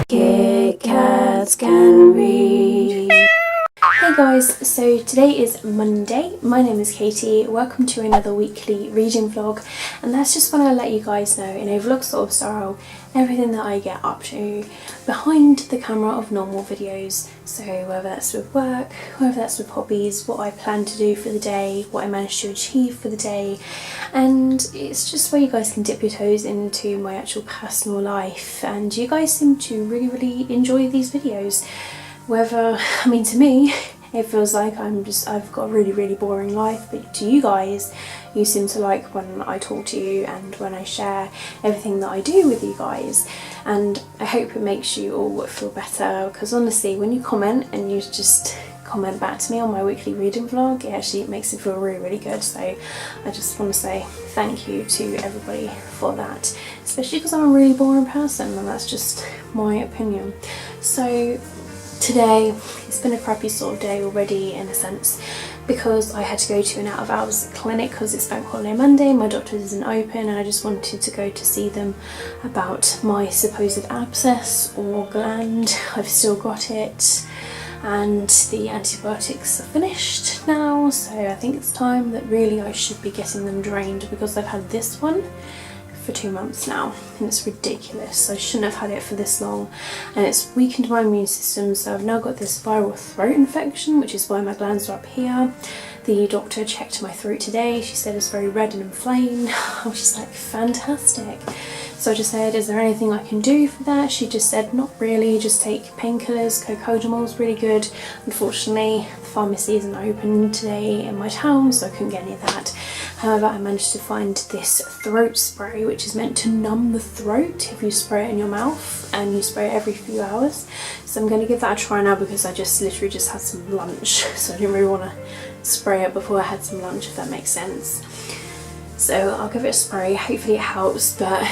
Kit Kats can read. Hey guys, so today is Monday. My name is Katie. Welcome to another weekly reading vlog, and that's just want to let you guys know in a vlog sort of style everything that I get up to behind the camera of normal videos. So whether that's with work, whether that's with hobbies, what I plan to do for the day, what I managed to achieve for the day, and it's just where you guys can dip your toes into my actual personal life. And you guys seem to really enjoy these videos. Whether, I mean, to me it feels like I've got a really boring life, but to you guys, you seem to like when I talk to you and when I share everything that I do with you guys, and I hope it makes you all feel better, because honestly when you comment and you just comment back to me on my weekly reading vlog, it makes it feel really good. So I just want to say thank you to everybody for that, especially because I'm a really boring person and that's just my opinion. So today, it's been a crappy sort of day already in a sense, because I had to go to an out of hours clinic because it's Bank Holiday Monday, my doctor isn't open, and I just wanted to go to see them about my supposed abscess or gland. I've still got it and the antibiotics are finished now, so I think it's time that really I should be getting them drained, because I've had this one for 2 months now and it's ridiculous. I shouldn't have had it for this long, and it's weakened my immune system, so I've now got this viral throat infection, which is why my glands are up here. The doctor checked my throat today, she said it's very red and inflamed. I was just like, fantastic. So I just said, is there anything I can do for that? She just said, not really, just take painkillers. Cocodamol's really good. Unfortunately, the pharmacy isn't open today in my town, so I couldn't get any of that. However, I managed to find this throat spray, which is meant to numb the throat if you spray it in your mouth, and you spray it every few hours. So I'm going to give that a try now, because I literally just had some lunch, so I didn't really want to spray it before I had some lunch, if that makes sense. So I'll give it a spray, hopefully it helps, but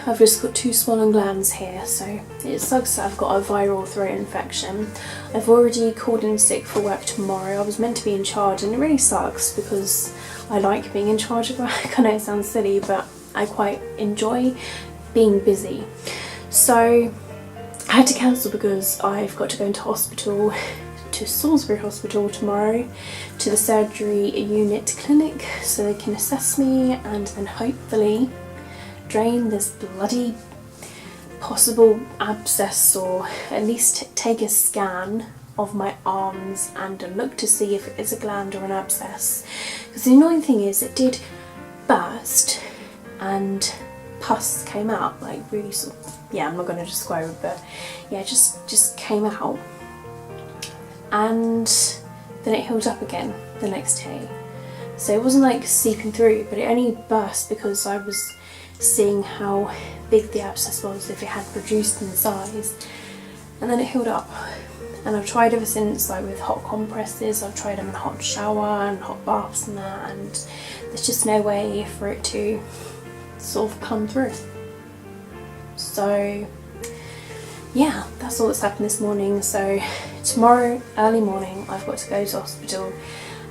I've just got 2 swollen glands here, so it sucks that I've got a viral throat infection. I've already called in sick for work tomorrow. I was meant to be in charge, and it really sucks because I like being in charge of work. I know it sounds silly, but I quite enjoy being busy. So I had to cancel because I've got to go into hospital, to Salisbury Hospital tomorrow, to the surgery unit clinic, so they can assess me and then hopefully drain this bloody possible abscess, or at least take a scan of my arms and look to see if it is a gland or an abscess. Because the annoying thing is, it did burst and pus came out, like really sort of, yeah, I'm not going to describe it, but yeah, just came out, and then it healed up again the next day. So it wasn't like seeping through, but it only burst because I was seeing how big the abscess was, if it had reduced in size, and then it healed up. And I've tried ever since, like with hot compresses, I've tried them in hot shower and hot baths and that, and there's just no way for it to sort of come through. So yeah, that's all that's happened this morning. So tomorrow early morning I've got to go to hospital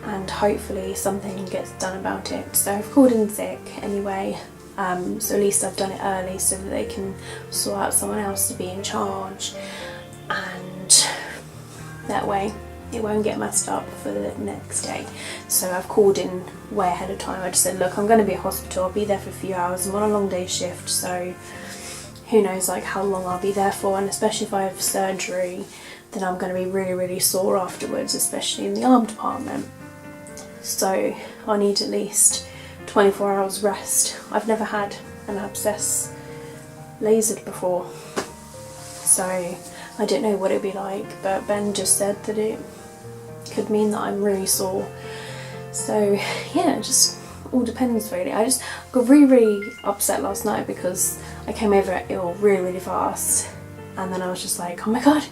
and hopefully something gets done about it. So I've called in sick anyway, so at least I've done it early so that they can sort out someone else to be in charge, and that way it won't get messed up for the next day. So I've called in way ahead of time. I just said, look, I'm going to be at hospital, I'll be there for a few hours, I'm on a long day shift, so who knows like how long I'll be there for, and especially if I have surgery, then I'm going to be really sore afterwards, especially in the arm department. So I need at least 24 hours rest. I've never had an abscess lasered before, so I don't know what it'd be like, but Ben just said that it could mean that I'm really sore. So yeah, it just all depends really. I just got really upset last night because I came over ill really fast, and then I was just like, oh my god,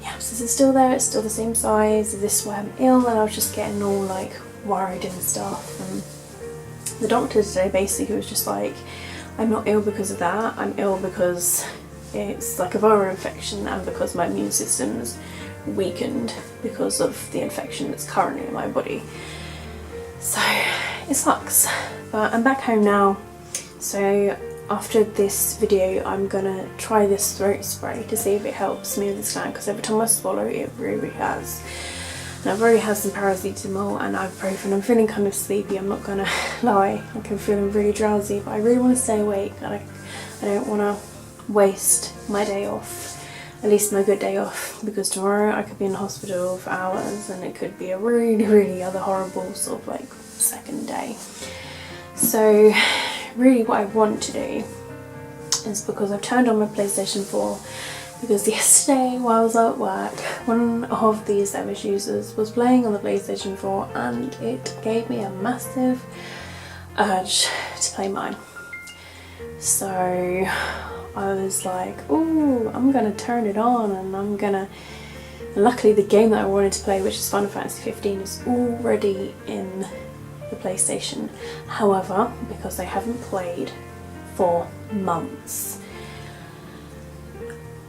the abscess is still there, it's still the same size, is this why I'm ill? And I was just getting all like worried and stuff, and the doctor today basically was just like, I'm not ill because of that, I'm ill because it's like a viral infection and because my immune system's weakened because of the infection that's currently in my body. So it sucks, but I'm back home now, so after this video I'm gonna try this throat spray to see if it helps me with this gland, because every time I swallow it really has. And I've already had some paracetamol and ibuprofen. I'm feeling kind of sleepy, I'm not gonna lie. Like, I'm feeling really drowsy, but I really want to stay awake, and I don't want to waste my day off, at least my good day off, because tomorrow I could be in the hospital for hours and it could be a really other horrible sort of like second day. So really what I want to do is, because I've turned on my PlayStation 4, because yesterday while I was at work, one of the service users was playing on the PlayStation 4 and it gave me a massive urge to play mine. So I was like, oh, I'm gonna turn it on and I'm gonna... Luckily the game that I wanted to play, which is Final Fantasy 15, is already in the PlayStation. However, because I haven't played for months,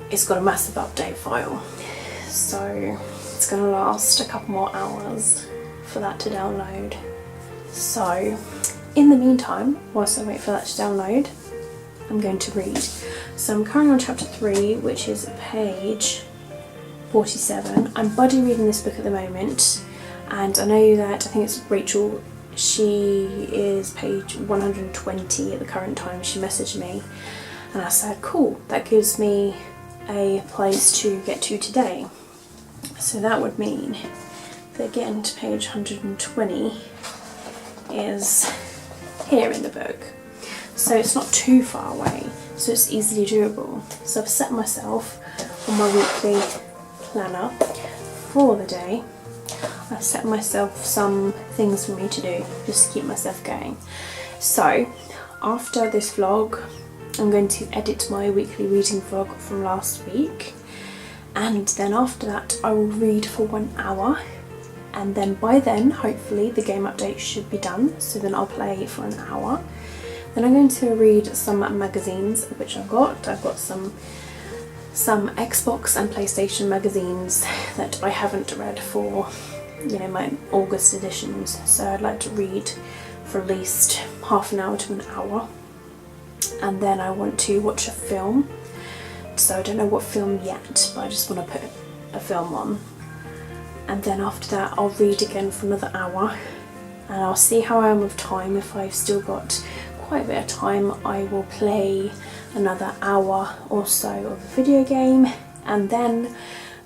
it's got a massive update file, so it's going to last a couple more hours for that to download. So in the meantime, whilst I wait for that to download, I'm going to read. So I'm currently on chapter 3, which is page 47. I'm buddy reading this book at the moment, and I know that, I think it's Rachel, she is page 120 at the current time. She messaged me and I said, cool, that gives me a place to get to today. So that would mean that getting to page 120 is here in the book. So it's not too far away, so it's easily doable. So I've set myself on my weekly planner for the day. I've set myself some things for me to do just to keep myself going. So after this vlog, I'm going to edit my weekly reading vlog from last week, and then after that I will read for 1 hour, and then by then hopefully the game update should be done, so then I'll play for an hour. Then I'm going to read some magazines, which I've got some Xbox and PlayStation magazines that I haven't read for, you know, my August editions, so I'd like to read for at least half an hour to an hour. And then I want to watch a film, so I don't know what film yet, but I just want to put a film on. And then after that I'll read again for another hour, and I'll see how I am with time. If I've still got quite a bit of time, I will play another hour or so of a video game, and then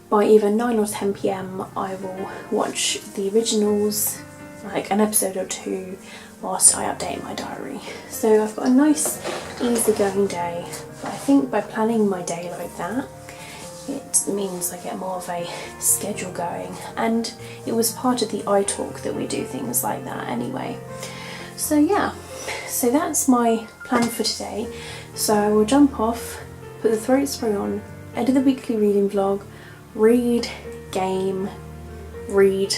by either 9 or 10 PM I will watch the originals, like an episode or two, whilst I update my diary. So I've got a nice easygoing day, but I think by planning my day like that, it means I get more of a schedule going, and it was part of the iTalk that we do things like that anyway. So yeah, so that's my plan for today. So I will jump off, put the throat spray on, edit the weekly reading vlog, read, game, read,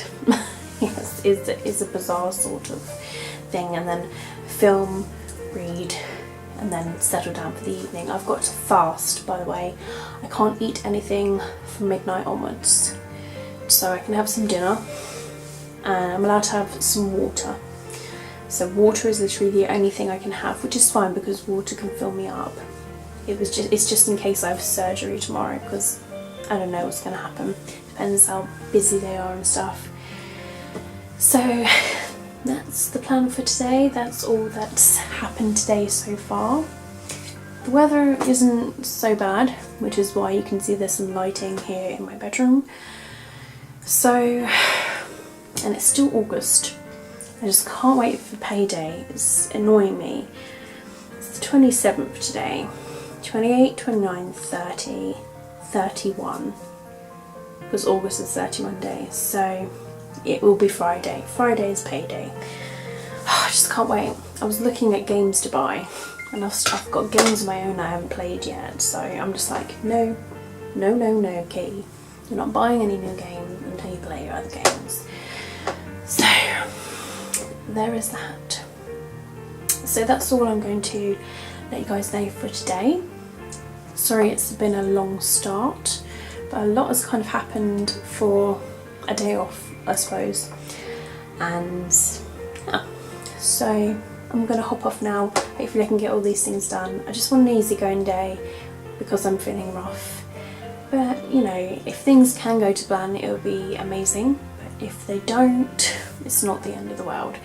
yes, is a bizarre sort of thing, and then film, read, and then settle down for the evening. I've got to fast, by the way. I can't eat anything from midnight onwards, so I can have some dinner, and I'm allowed to have some water. So water is literally the only thing I can have, which is fine because water can fill me up. It's just in case I have surgery tomorrow, because I don't know what's going to happen. Depends how busy they are and stuff. So that's the plan for today. That's all that's happened today so far. The weather isn't so bad, which is why you can see there's some lighting here in my bedroom. So, and it's still August. I just can't wait for payday. It's annoying me. It's the 27th today. 28, 29, 30, 31. Because August is 31 days. So it will be Friday. Friday is payday. I just can't wait. I was looking at games to buy, and I've got games of my own I haven't played yet, so I'm just like, no, Katie. You're not buying any new games until you play your other games. So there is that. So that's all I'm going to let you guys know for today. Sorry it's been a long start, but a lot has kind of happened for a day off, I suppose. And yeah, so I'm gonna hop off now. Hopefully I can get all these things done. I just want an easygoing day because I'm feeling rough. But you know, if things can go to plan, it would be amazing. But if they don't, it's not the end of the world.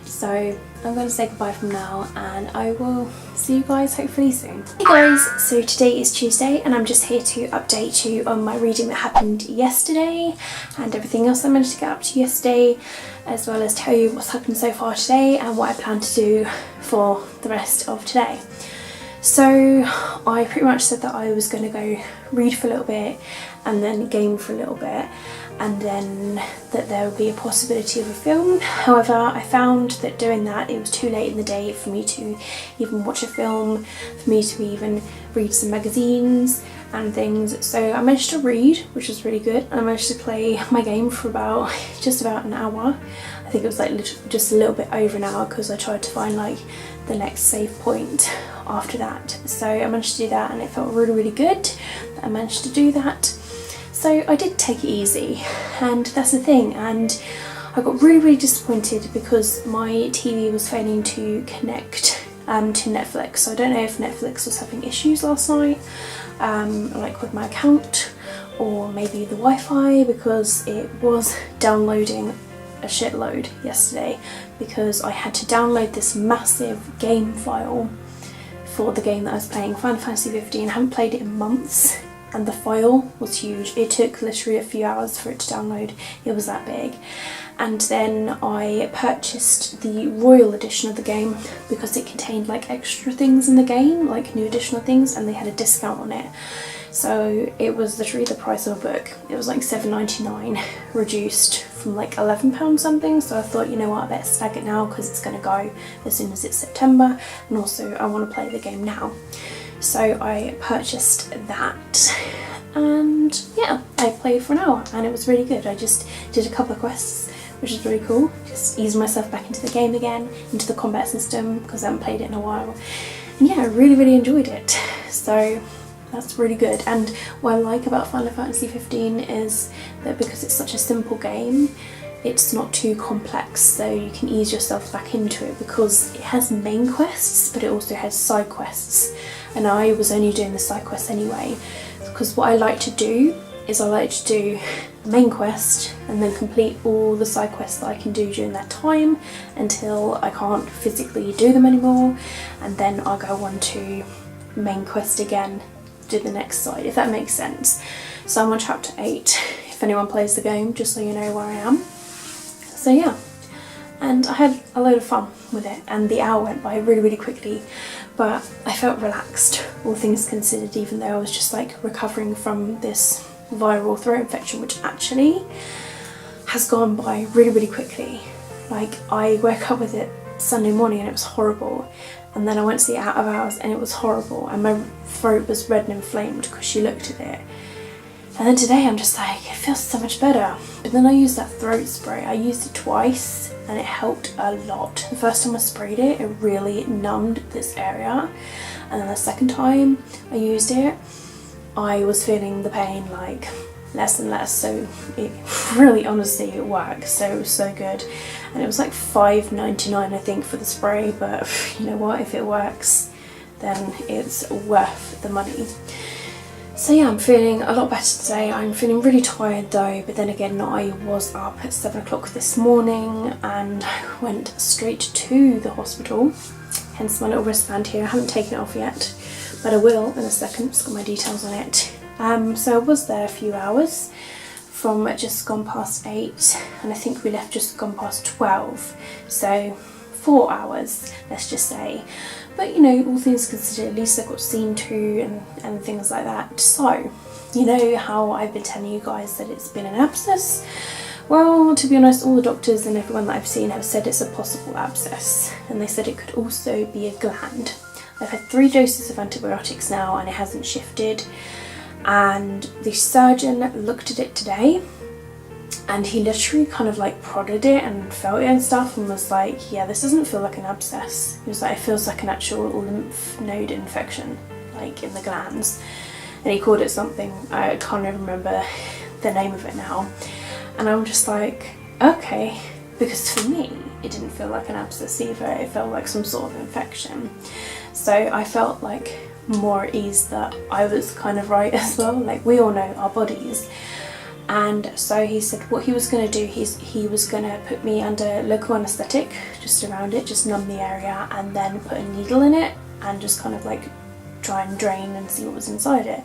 So I'm going to say goodbye from now, and I will see you guys hopefully soon. Hey guys, so today is Tuesday and I'm just here to update you on my reading that happened yesterday and everything else I managed to get up to yesterday, as well as tell you what's happened so far today and what I plan to do for the rest of today. So I pretty much said that I was going to go read for a little bit and then game for a little bit, and then that there would be a possibility of a film. However, I found that doing that, it was too late in the day for me to even watch a film, for me to even read some magazines and things. So I managed to read, which was really good. I managed to play my game for just about an hour. I think it was like just a little bit over an hour because I tried to find like the next save point after that. So I managed to do that and it felt really good that I managed to do that. So I did take it easy, and that's the thing, and I got really disappointed because my TV was failing to connect to Netflix. So I don't know if Netflix was having issues last night, like with my account, or maybe the Wi-Fi, because it was downloading a shitload yesterday because I had to download this massive game file for the game that I was playing, Final Fantasy 15. I haven't played it in months. And the file was huge. It took literally a few hours for it to download. It was that big. And then I purchased the Royal edition of the game because it contained like extra things in the game, like new additional things, and they had a discount on it. So it was literally the price of a book. It was like £7.99, reduced from like £11 something. So I thought, you know what, I better snag it now because it's going to go as soon as it's September, and also I want to play the game now. So I purchased that, and yeah, I played for an hour and it was really good. I just did a couple of quests, which is really cool. Just eased myself back into the game again, into the combat system, because I haven't played it in a while. And yeah, I really enjoyed it. So that's really good. And what I like about Final Fantasy 15 is that because it's such a simple game, it's not too complex, so you can ease yourself back into it because it has main quests, but it also has side quests. And I was only doing the side quests anyway, because what I like to do is I like to do the main quest and then complete all the side quests that I can do during that time until I can't physically do them anymore, and then I'll go on to main quest again, do the next side, if that makes sense. So I'm on chapter 8, if anyone plays the game, just so you know where I am. So yeah, and I had a load of fun with it, and the hour went by really quickly, but I felt relaxed, all things considered, even though I was just like recovering from this viral throat infection, which actually has gone by really quickly. Like, I woke up with it Sunday morning and it was horrible, and then I went to the out of hours and it was horrible, and my throat was red and inflamed because she looked at it. And then today I'm just like, it feels so much better. But then I used that throat spray. I used it twice and it helped a lot. The first time I sprayed it, it really numbed this area. And then the second time I used it, I was feeling the pain like less and less. So it really, honestly, it works. So it was so good. And it was like $5.99 I think for the spray. But you know what, if it works, then it's worth the money. So yeah, I'm feeling a lot better today. I'm feeling really tired though, but then again, I was up at 7 o'clock this morning and went straight to the hospital, hence my little wristband here. I haven't taken it off yet, but I will in a second. It's got my details on it. So I was there a few hours, from just gone past 8, and I think we left just gone past 12, so 4 hours, let's just say. But you know, all things considered, at least I got seen to and things like that. So, you know how I've been telling you guys that it's been an abscess? Well, to be honest, all the doctors and everyone that I've seen have said it's a possible abscess, and they said it could also be a gland. I've had 3 doses of antibiotics now and it hasn't shifted, and the surgeon looked at it today and he literally kind of like prodded it and felt it and stuff and was like, yeah, this doesn't feel like an abscess. He was like, it feels like an actual lymph node infection, like in the glands. And he called it something, I can't even remember the name of it now. And I'm just like, okay, because for me, it didn't feel like an abscess either, it felt like some sort of infection. So I felt like more at ease that I was kind of right as well. Like, we all know our bodies. And so he said what he was going to do, he was going to put me under local anaesthetic just around it, just numb the area, and then put a needle in it and just kind of like try and drain and see what was inside it.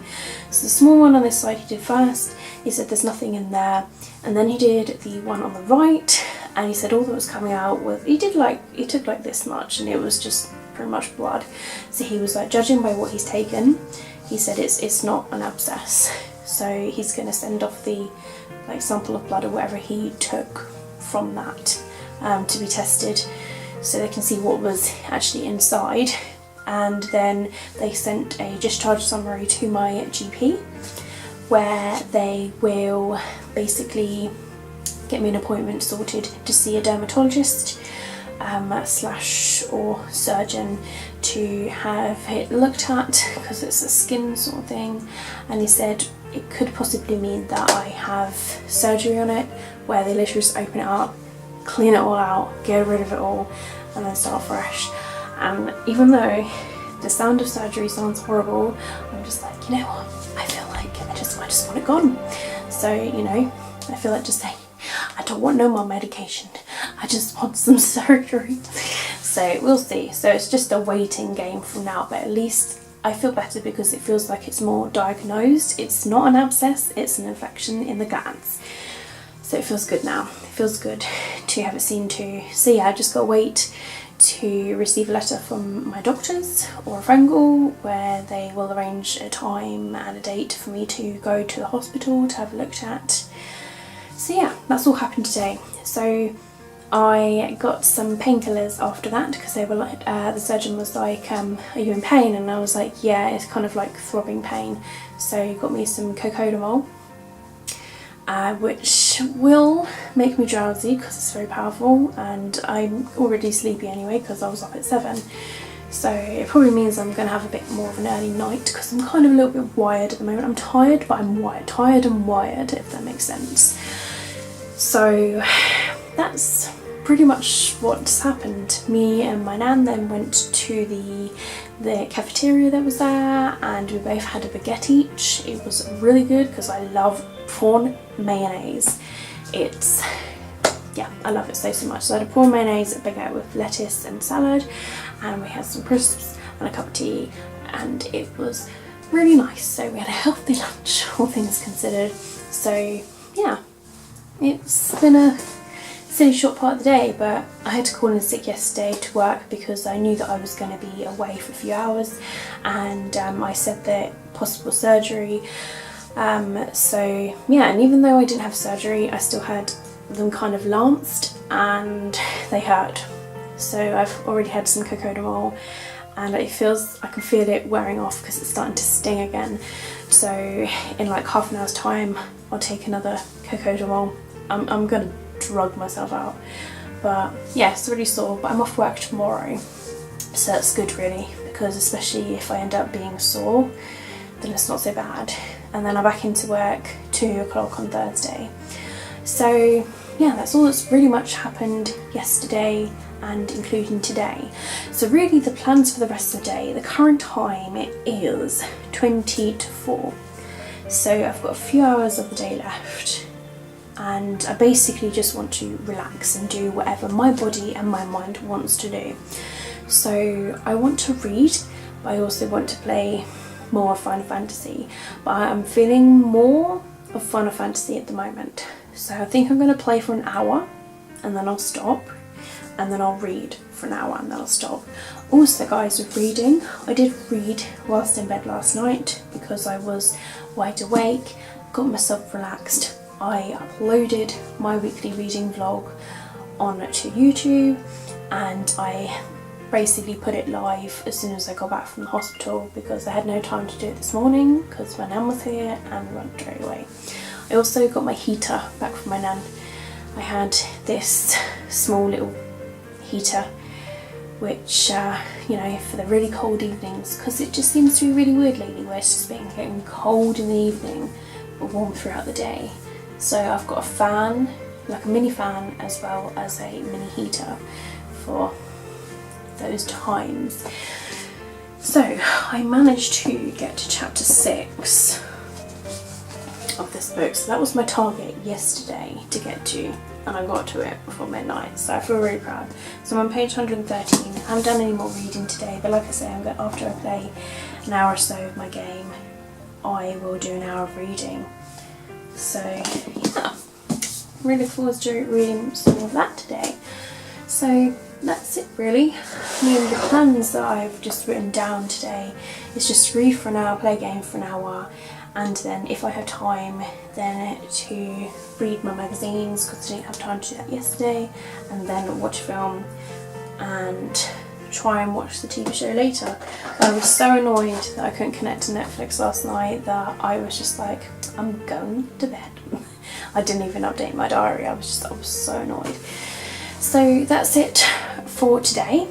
So the small one on this side he did first. He said there's nothing in there, and then he did the one on the right, and he said all that was coming out was, he took like this much, and it was just pretty much blood. So he was like, judging by what he's taken, he said it's not an abscess. So he's going to send off the like sample of blood or whatever he took from that to be tested, so they can see what was actually inside. And then they sent a discharge summary to my GP, where they will basically get me an appointment sorted to see a dermatologist slash or surgeon to have it looked at, because it's a skin sort of thing. And he said it could possibly mean that I have surgery on it, where they literally just open it up, clean it all out, get rid of it all, and then start fresh. And even though the sound of surgery sounds horrible, I'm just like, you know what, I feel like I just want it gone. So, you know, I feel like just saying, I don't want no more medication, I just want some surgery. So we'll see. So it's just a waiting game from now, but at least I feel better because it feels like it's more diagnosed. It's not an abscess, it's an infection in the glands. So it feels good now. It feels good to have it seen too. So yeah, I just gotta wait to receive a letter from my doctors or a phone call where they will arrange a time and a date for me to go to the hospital to have a looked at. So yeah, that's all happened today. So I got some painkillers after that, because they were like, the surgeon was like, are you in pain? And I was like, yeah, it's kind of like throbbing pain. So he got me some cocodamol, which will make me drowsy because it's very powerful, and I'm already sleepy anyway because I was up at 7. So it probably means I'm going to have a bit more of an early night, because I'm kind of a little bit wired at the moment. I'm tired, but I'm wired. Tired and wired, if that makes sense. So that's pretty much what's happened. Me and my nan then went to the cafeteria that was there, and we both had a baguette each. It was really good because I love prawn mayonnaise. Yeah, I love it so much. So I had a prawn mayonnaise, a baguette with lettuce and salad, and we had some crisps and a cup of tea, and it was really nice. So we had a healthy lunch, all things considered. So yeah, it's been a silly short part of the day, but I had to call in sick yesterday to work because I knew that I was going to be away for a few hours, and I said that possible surgery. So yeah, and even though I didn't have surgery, I still had them kind of lanced and they hurt. So I've already had some cocodamol, and I can feel it wearing off because it's starting to sting again. So in like half an hour's time, I'll take another cocodamol. I'm gonna drug myself out, but yeah, it's really sore. But I'm off work tomorrow, so that's good really, because especially if I end up being sore, then it's not so bad. And then I'm back into work 2 o'clock on Thursday. So yeah, that's all that's really much happened yesterday and including today. So really the plans for the rest of the day, the current time it is 20 to 4. So I've got a few hours of the day left, and I basically just want to relax and do whatever my body and my mind wants to do. So I want to read, but I also want to play more Final Fantasy, but I'm feeling more of Final Fantasy at the moment. So I think I'm going to play for an hour and then I'll stop, and then I'll read for an hour and then I'll stop. Also guys, with reading, I did read whilst in bed last night because I was wide awake, got myself relaxed. I uploaded my weekly reading vlog onto YouTube, and I basically put it live as soon as I got back from the hospital because I had no time to do it this morning because my nan was here and we went straight away. I also got my heater back from my nan. I had this small little heater which, you know, for the really cold evenings, because it just seems to be really weird lately where it's just been getting cold in the evening but warm throughout the day. So I've got a fan like a mini fan as well as a mini heater for those times. So I managed to get to chapter 6 of this book, so that was my target yesterday to get to, and I got to it before midnight, so I feel really proud. So I'm on page 113. I haven't done any more reading today, but like I say, after I play an hour or so of my game, I will do an hour of reading. So yeah, really look forward to reading some of that today. So that's it really. I mean, the plans that I've just written down today is just read for an hour, play a game for an hour, and then if I have time then to read my magazines, because I didn't have time to do that yesterday, and then watch a film and try and watch the TV show later. I was so annoyed that I couldn't connect to Netflix last night that I was just like, I'm going to bed. I didn't even update my diary. I was so annoyed. So that's it for today,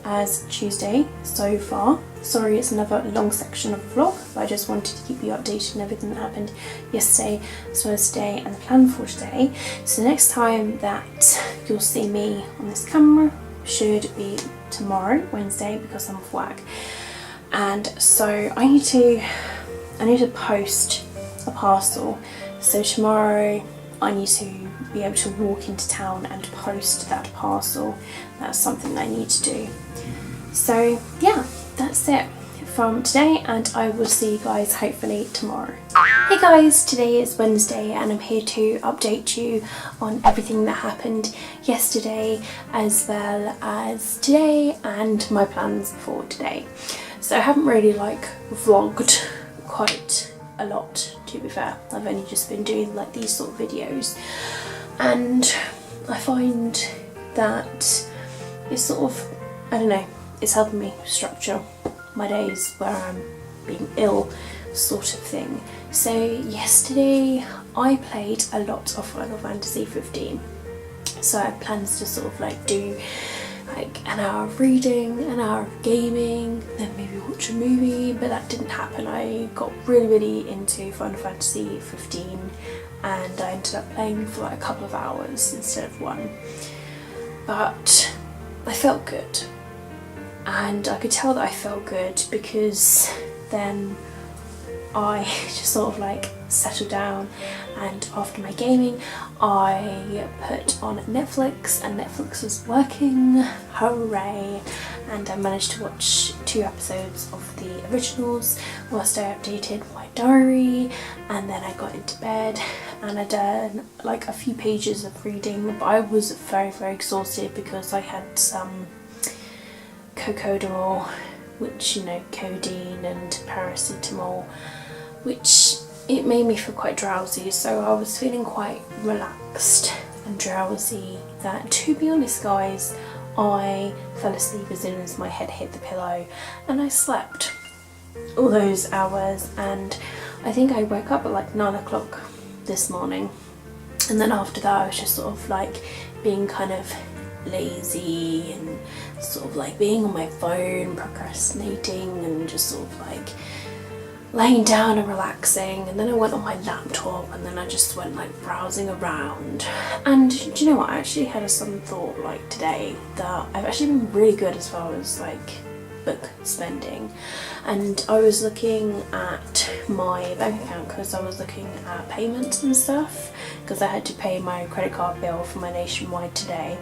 as Tuesday so far. Sorry it's another long section of the vlog, but I just wanted to keep you updated on everything that happened yesterday as well as today and the plan for today. So next time that you'll see me on this camera should be tomorrow, Wednesday, because I'm off work. And so I need to post a parcel. So tomorrow I need to be able to walk into town and post that parcel. That's something that I need to do. So yeah, that's it from today, and I will see you guys hopefully tomorrow. Hey guys, today is Wednesday and I'm here to update you on everything that happened yesterday as well as today and my plans for today. So I haven't really vlogged quite a lot, to be fair. I've only just been doing these sort of videos, and I find that it's sort of, I don't know, it's helping me structure my days where I'm being ill, sort of thing. So yesterday I played a lot of Final Fantasy 15. So I had plans to sort of do an hour of reading, an hour of gaming, then maybe watch a movie, but that didn't happen. I got really into Final Fantasy 15 and I ended up playing for a couple of hours instead of one. But I felt good, and I could tell that I felt good because then I just sort of settled down, and after my gaming I put on Netflix and Netflix was working, hooray, and I managed to watch 2 episodes of the originals whilst I updated my diary, and then I got into bed and I'd done a few pages of reading, but I was very exhausted because I had some Cocodamol, which, you know, codeine and paracetamol, which it made me feel quite drowsy, so I was feeling quite relaxed and drowsy that, to be honest guys, I fell asleep as soon as my head hit the pillow, and I slept all those hours, and I think I woke up at 9 o'clock this morning, and then after that I was just sort of being kind of lazy and sort of being on my phone, procrastinating, and just sort of laying down and relaxing. And then I went on my laptop and then I just went browsing around, and do you know what, I actually had a sudden thought today that I've actually been really good as far as book spending. And I was looking at my bank account because I was looking at payments and stuff, because I had to pay my credit card bill for my Nationwide today,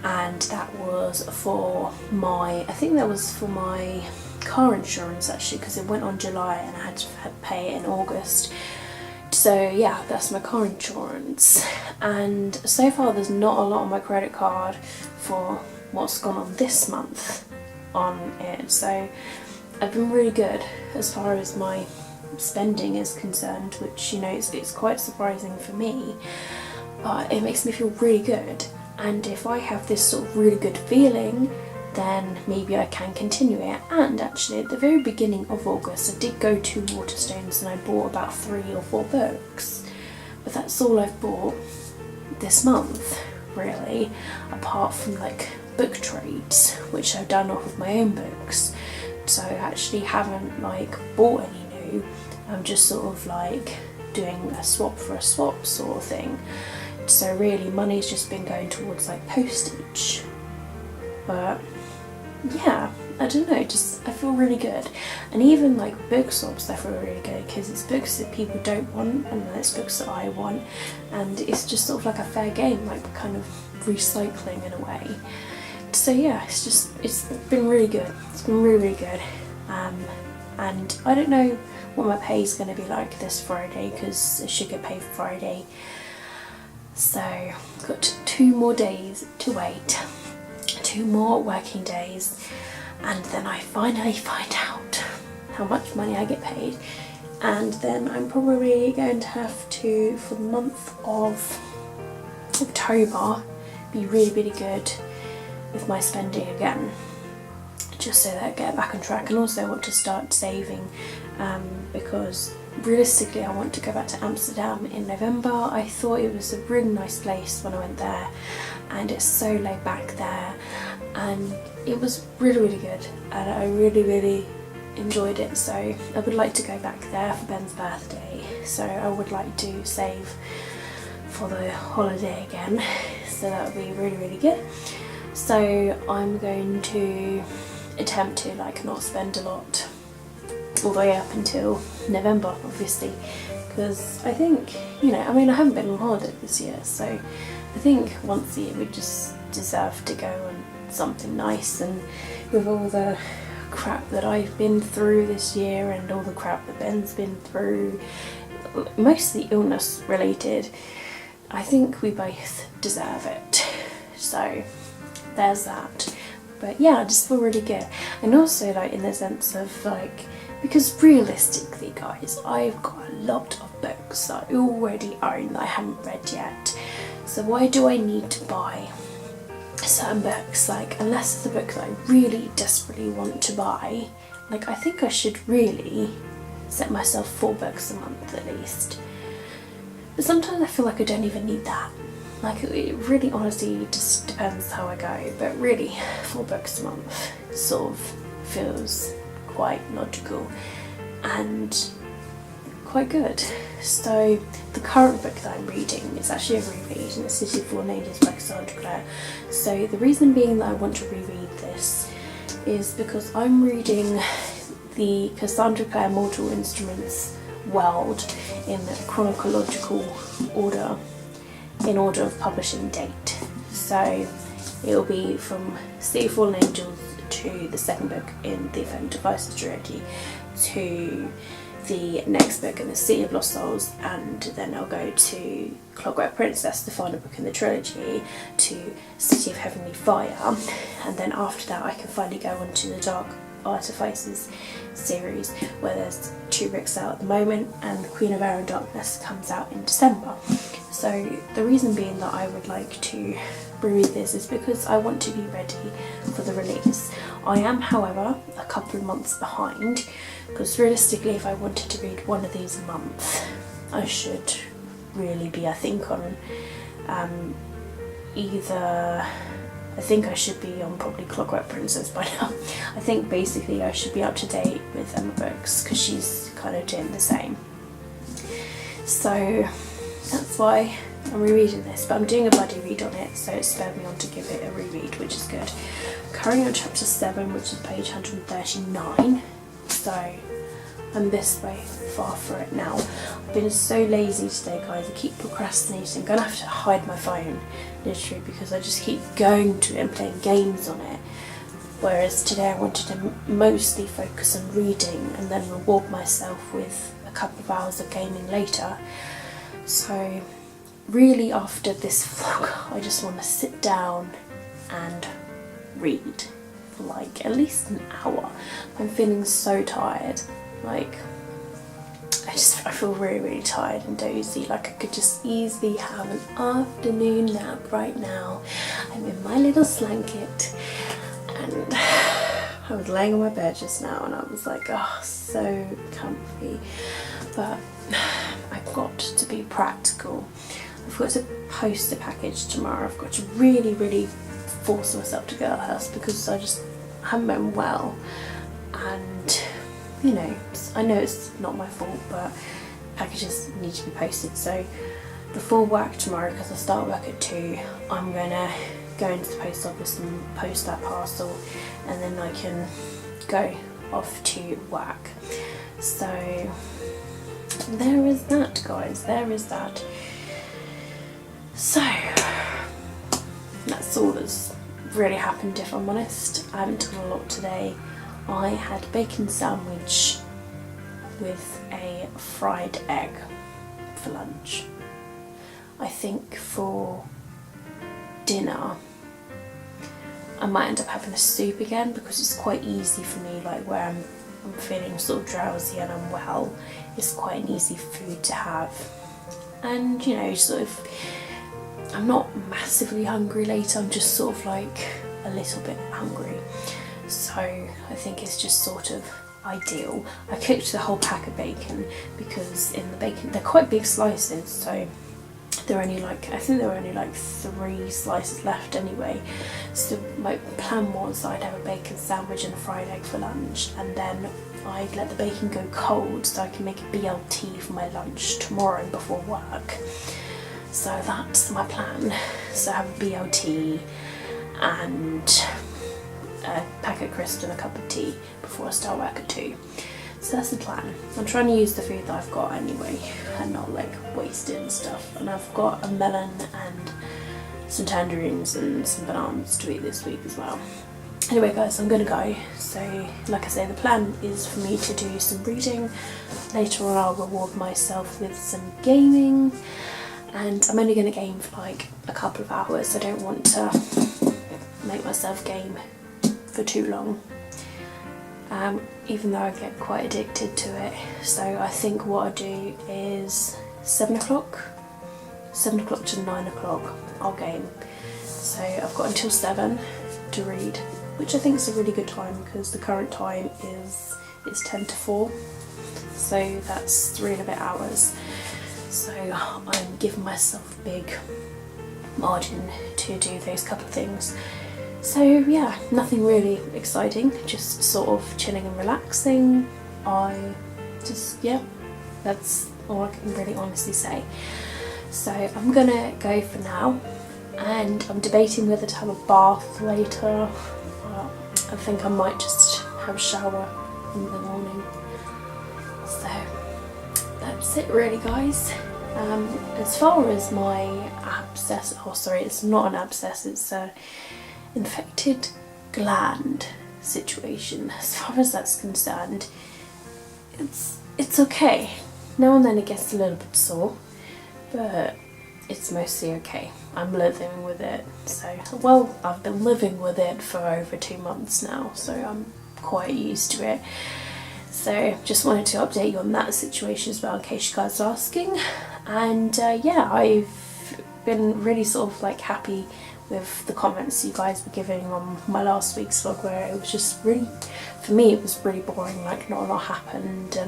and that was for my, I think that was for my car insurance actually, because it went on July and I had to pay it in August. So yeah, that's my car insurance, and so far there's not a lot on my credit card for what's gone on this month on it, so I've been really good as far as my spending is concerned, which, you know, it's quite surprising for me, but it makes me feel really good. And if I have this sort of really good feeling, then maybe I can continue it. And actually at the very beginning of August I did go to Waterstones and I bought about 3 or 4 books, but that's all I've bought this month really, apart from book trades which I've done off of my own books. So I actually haven't bought any new, I'm just sort of doing a swap for a swap sort of thing. so really money's just been going towards like postage. But yeah, I don't know, just I feel really good. And even like book swaps, I feel really good because it's books that people don't want and then it's books that I want, and it's just sort of like a fair game, like kind of recycling in a way. So yeah, it's been really good. It's been really, really good. And I don't know what my pay is going to be like this Friday because I should get paid Friday. So I've got 2 more days to wait, 2 more working days, and then I finally find out how much money I get paid. And then I'm probably going to have to, for the month of October, be really, really good with my spending again, just so that I get back on track. And also I want to start saving because realistically I want to go back to Amsterdam in November. I thought it was a really nice place when I went there, and it's so laid back there, and it was really, really good, and I really, really enjoyed it. So I would like to go back there for Ben's birthday, so I would like to save for the holiday again, so that would be really, really good. So I'm going to attempt to like not spend a lot all the way up until November, obviously, because I think, you know, I mean, I haven't been on holiday this year, so I think once a year we just deserve to go on something nice. And with all the crap that I've been through this year and all the crap that Ben's been through, mostly illness related, I think we both deserve it. So there's that. But yeah, I just feel really good. And also like in the sense of like, because realistically guys, I've got a lot of books that I already own that I haven't read yet. So why do I need to buy certain books? Like, unless it's a book that I really desperately want to buy, like I think I should really set myself 4 books a month at least. But sometimes I feel like I don't even need that. Like it really honestly just depends how I go, but really 4 books a month sort of feels quite logical and quite good. So the current book that I'm reading is actually a reread, and it's City of Fallen Angels by Cassandra Clare. So the reason being that I want to reread this is because I'm reading the Cassandra Clare Mortal Instruments world in chronological order, in order of publishing date. So it'll be from City of Fallen Angels to the second book in the Offended Devices trilogy to the next book in the City of Lost Souls, and then I'll go to Clockwork Princess, the final book in the trilogy, to City of Heavenly Fire, and then after that I can finally go on to the Dark Artifices series, where there's 2 books out at the moment, and Queen of Air and Darkness comes out in December. So the reason being that I would like to reread this is because I want to be ready for the release. I am, however, a couple of months behind, because realistically if I wanted to read one of these a month, I should really be, I think, on either, I think I should be on probably Clockwork Princess by now. I think basically I should be up to date with Emma Books because she's kind of doing the same. So that's why I'm rereading this, but I'm doing a buddy read on it, so it spurred me on to give it a reread, which is good. Currently on chapter 7, which is page 139, so I'm this way far through it now. I've been so lazy today, guys. I keep procrastinating. I'm gonna have to hide my phone, literally, because I just keep going to it and playing games on it. Whereas today I wanted to mostly focus on reading and then reward myself with a couple of hours of gaming later. So really after this vlog, I just want to sit down and read for like at least an hour. I'm feeling so tired. Like I feel really, really tired and dozy. Like I could just easily have an afternoon nap right now. I'm in my little slanket and I was laying on my bed just now and I was like, oh, so comfy. But I've got to be practical. I've got to post a package tomorrow. I've got to really, really force myself to get out of the house because I just haven't been well. And, you know, I know it's not my fault, but packages need to be posted. So before work tomorrow, because I start work at 2, I'm gonna go into the post office and post that parcel, and then I can go off to work. So there is that, guys, there is that. So that's all that's really happened, if I'm honest. I haven't done a lot today. I had a bacon sandwich with a fried egg for lunch. I think for dinner I might end up having a soup again, because it's quite easy for me, like where I'm feeling sort of drowsy and unwell, it's quite an easy food to have. And you know, sort of, I'm not massively hungry later, I'm just sort of like a little bit hungry. So I think it's just sort of ideal. I cooked the whole pack of bacon, because in the bacon, they're quite big slices, so they're only like, I think there were only like 3 slices left anyway. So my plan was I'd have a bacon sandwich and a fried egg for lunch, and then I'd let the bacon go cold so I can make a BLT for my lunch tomorrow before work. So that's my plan. So I have a BLT and a packet of crisps and a cup of tea before I start work at 2. So that's the plan. I'm trying to use the food that I've got anyway and not like waste it and stuff. And I've got a melon and some tangerines and some bananas to eat this week as well. Anyway guys, I'm gonna go. So like I say, the plan is for me to do some reading. Later on I'll reward myself with some gaming, and I'm only gonna game for like a couple of hours. I don't want to make myself game for too long, even though I get quite addicted to it. So I think what I do is 7 o'clock to 9 o'clock I'll game. So I've got until 7 to read, which I think is a really good time, because the current time is 10 to 4, so that's 3 and a bit hours. So I'm giving myself a big margin to do those couple of things. So yeah, nothing really exciting, just sort of chilling and relaxing. Yeah, that's all I can really honestly say. So I'm gonna go for now, and I'm debating whether to have a bath later. I think I might just have a shower in the morning. So that's it really, guys. As far as my abscess, oh sorry, it's not an abscess, it's a infected gland situation. As far as that's concerned, it's okay. Now and then it gets a little bit sore, but it's mostly okay. I'm living with it. So, well, I've been living with it for over 2 months now, so I'm quite used to it. So just wanted to update you on that situation as well, in case you guys are asking. And yeah, I've been really sort of like happy with the comments you guys were giving on my last week's vlog, where it was just really, for me it was really boring, like not a lot happened,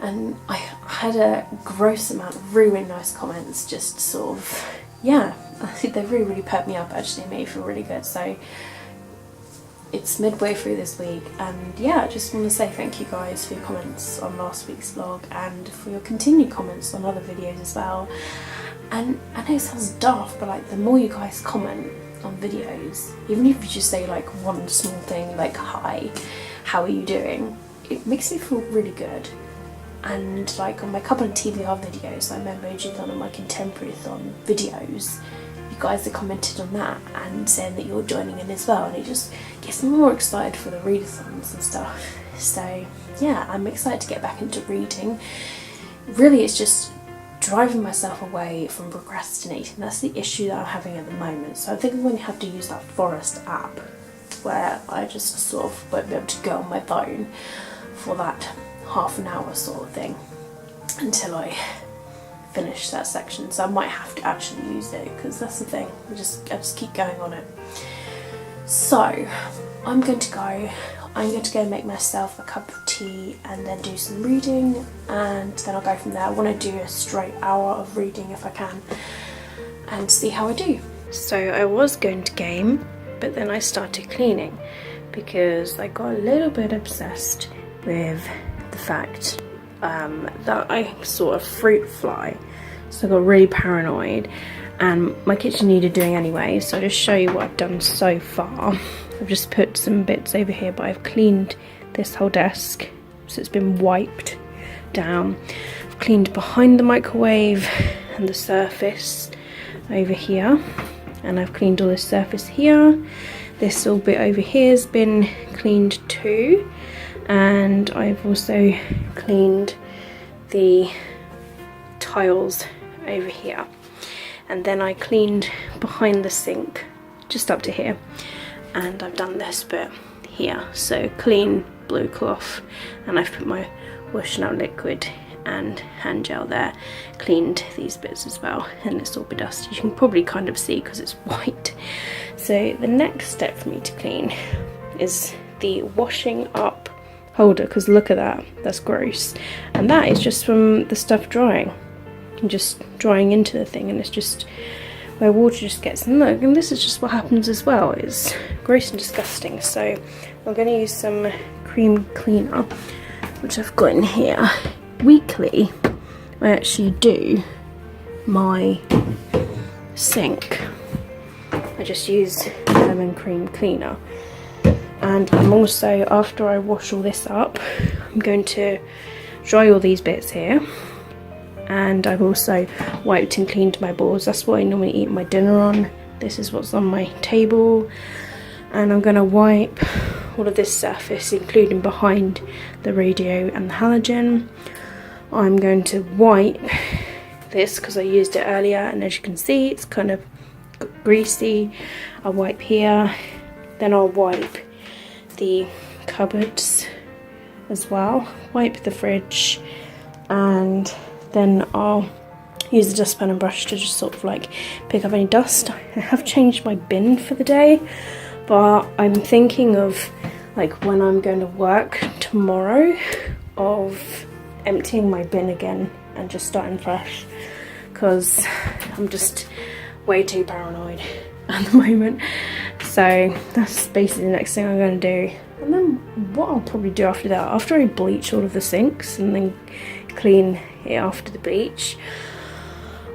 and I had a gross amount of really nice comments, just sort of, yeah, I think they really perked me up, actually made me feel really good. So it's midway through this week, and yeah, I just want to say thank you guys for your comments on last week's vlog, and for your continued comments on other videos as well. And I know it sounds daft, but like the more you guys comment on videos, even if you just say like one small thing like hi, how are you doing, it makes me feel really good. And like on my couple of TBR videos, like my Emoji-thon and my Contemporary-thon videos, you guys have commented on that and saying that you're joining in as well, and it just gets me more excited for the readathons and stuff. So yeah, I'm excited to get back into reading. Really, it's just driving myself away from procrastinating. That's the issue that I'm having at the moment. So I think I'm going to have to use that Forest app, where I just sort of won't be able to go on my phone for that half an hour sort of thing until I finish that section. So I might have to actually use it, because that's the thing, I just keep going on it. So I'm going to go make myself a cup of tea and then do some reading, and then I'll go from there. I want to do a straight hour of reading if I can, and see how I do. So I was going to game, but then I started cleaning, because I got a little bit obsessed with the fact that I saw a fruit fly so I got really paranoid, and my kitchen needed doing anyway, so I'll just show you what I've done so far. I've just put some bits over here, but I've cleaned this whole desk, so it's been wiped down. I've cleaned behind the microwave and the surface over here, and I've cleaned all this surface here. This little bit over here has been cleaned too, and I've also cleaned the tiles over here, and then I cleaned behind the sink just up to here, and I've done this bit here, so clean blue cloth, and I've put my washing out liquid and hand gel there, cleaned these bits as well, and it's all be dusty. You can probably kind of see because it's white. So the next step for me to clean is the washing up holder, because look at that, that's gross, and that is just from the stuff drying and just drying into the thing, and it's just where water just gets in. Look, and this is just what happens as well. It's gross and disgusting. So I'm going to use some cream cleaner, which I've got in here. Weekly I actually do my sink. I just use lemon cream cleaner, and I'm also, after I wash all this up, I'm going to dry all these bits here, and I've also wiped and cleaned my bowls. That's what I normally eat my dinner on. This is what's on my table, and I'm going to wipe all of this surface, including behind the radio and the halogen. I'm going to wipe this because I used it earlier, and as you can see it's kind of greasy. I'll wipe here, then I'll wipe the cupboards as well, wipe the fridge, and then I'll use the dustpan and brush to just sort of like pick up any dust. I have changed my bin for the day, but I'm thinking of, like, when I'm going to work tomorrow, of emptying my bin again and just starting fresh, because I'm just way too paranoid at the moment. So that's basically the next thing I'm going to do. And then what I'll probably do after that, after I bleach all of the sinks and then clean it after the bleach,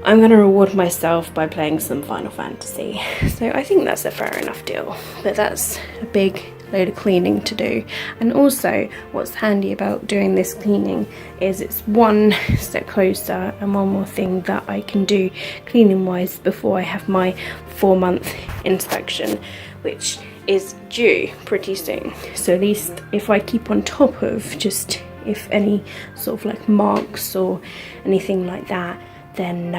I'm going to reward myself by playing some Final Fantasy. So I think that's a fair enough deal, but that's a big load of cleaning to do. And also what's handy about doing this cleaning is it's one step closer and one more thing that I can do cleaning wise before I have my 4-month inspection, which is due pretty soon. So at least if I keep on top of just if any sort of like marks or anything like that, then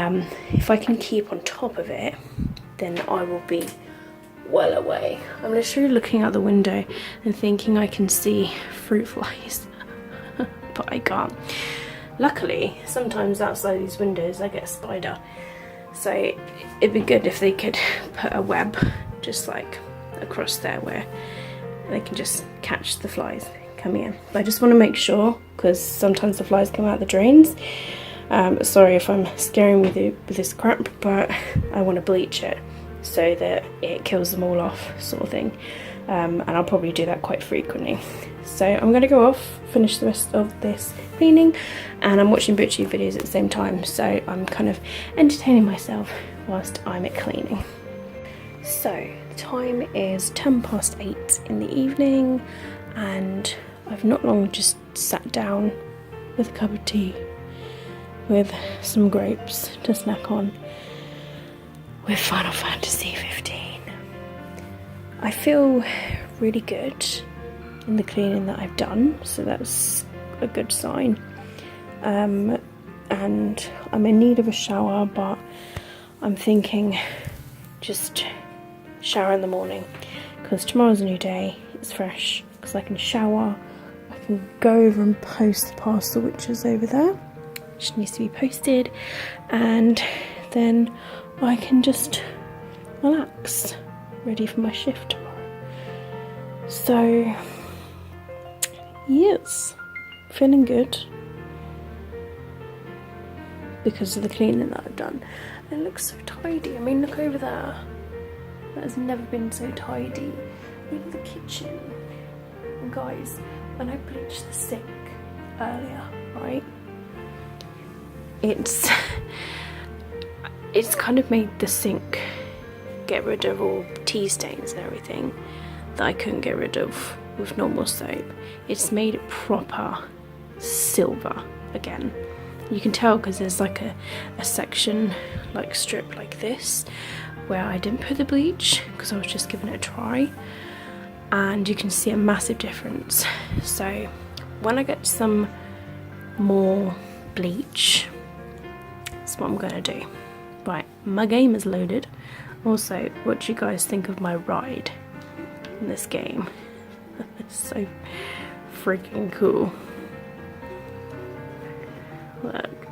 if I can keep on top of it, then I will be well away. I'm literally looking out the window and thinking I can see fruit flies, but I can't. Luckily, sometimes outside these windows I get a spider, so it'd be good if they could put a web just like across there where they can just catch the flies coming in. But I just want to make sure, because sometimes the flies come out the drains. Sorry if I'm scaring you with this crap, but I want to bleach it so that it kills them all off, sort of thing. And I'll probably do that quite frequently. So I'm going to go off, finish the rest of this cleaning, and I'm watching BookTube videos at the same time, so I'm kind of entertaining myself whilst I'm at cleaning. So the time is 8:10 in the evening, and I've not long just sat down with a cup of tea with some grapes to snack on with Final Fantasy 15. I feel really good in the cleaning that I've done, so that's a good sign. And I'm in need of a shower, but I'm thinking just shower in the morning, because tomorrow's a new day, it's fresh, because I can shower, I can go over and post the parcel which is over there, which needs to be posted, and then I can just relax, ready for my shift tomorrow. So yes, feeling good because of the cleaning that I've done. It looks so tidy. I mean, look over there, that has never been so tidy. Look at the kitchen. And guys, when I bleached the sink earlier, right, it's it's kind of made the sink get rid of all tea stains and everything that I couldn't get rid of with normal soap. It's made it proper silver again. You can tell because there's like a section, like strip like this, where I didn't put the bleach because I was just giving it a try, and you can see a massive difference. So when I get some more bleach, that's what I'm gonna do. Right, my game is loaded. Also, what do you guys think of my ride in this game? It's so freaking cool. Look,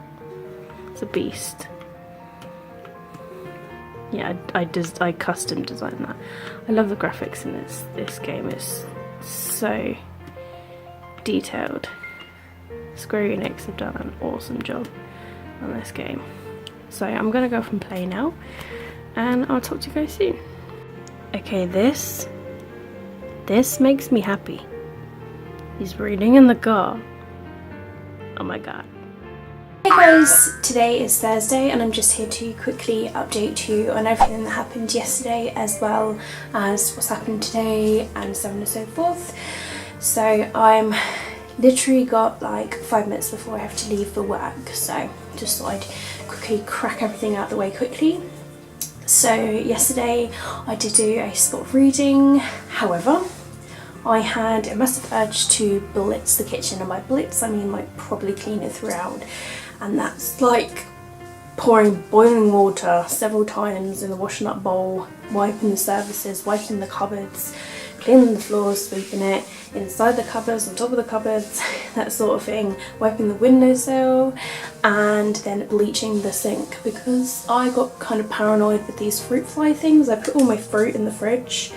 it's a beast. Yeah, I custom designed that. I love the graphics in this game. It's so detailed. Square Enix have done an awesome job on this game. So I'm gonna go off and play now, and I'll talk to you guys soon. Okay, this makes me happy. He's reading in the car. Oh my god. Hey guys, today is Thursday and I'm just here to quickly update you on everything that happened yesterday as well as what's happened today and so on and so forth. So I'm literally got like 5 minutes before I have to leave for work, so just thought I'd quickly crack everything out the way quickly. So yesterday I did do a spot of reading, however I had a massive urge to blitz the kitchen, and by blitz I mean like probably clean it throughout, and that's like pouring boiling water several times in the washing up bowl, wiping the surfaces, wiping the cupboards, cleaning the floors, sweeping it, inside the cupboards, on top of the cupboards, that sort of thing, wiping the windowsill, and then bleaching the sink because I got kind of paranoid with these fruit fly things. I put all my fruit in the fridge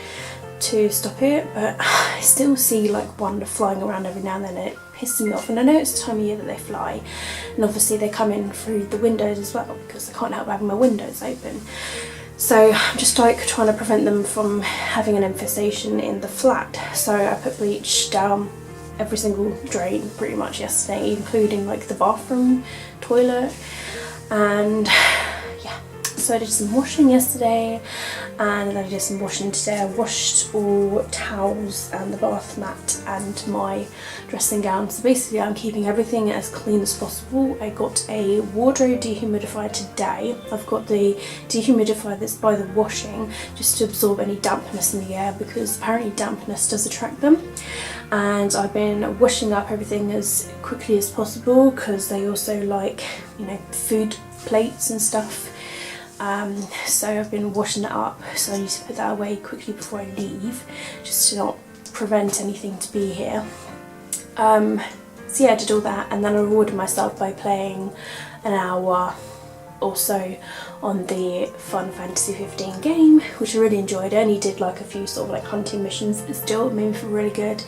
to stop it, but I still see like one flying around every now and then. It pisses me off, and I know it's the time of year that they fly, and obviously they come in through the windows as well because I can't help having my windows open. So I'm just like trying to prevent them from having an infestation in the flat. So I put bleach down every single drain pretty much yesterday, including like the bathroom toilet, and yeah. So I did some washing yesterday and then I did some washing today. I washed all towels and the bath mat and my dressing gown. So basically I'm keeping everything as clean as possible. I got a wardrobe dehumidifier today. I've got the dehumidifier that's by the washing just to absorb any dampness in the air because apparently dampness does attract them. And I've been washing up everything as quickly as possible because they also like, you know, food plates and stuff. So I've been washing it up, so I need to put that away quickly before I leave, just to not prevent anything to be here. So yeah, I did all that, and then I rewarded myself by playing an hour or so on the Fun Fantasy 15 game, which I really enjoyed. I only did like a few sort of like hunting missions, but still it made me feel really good.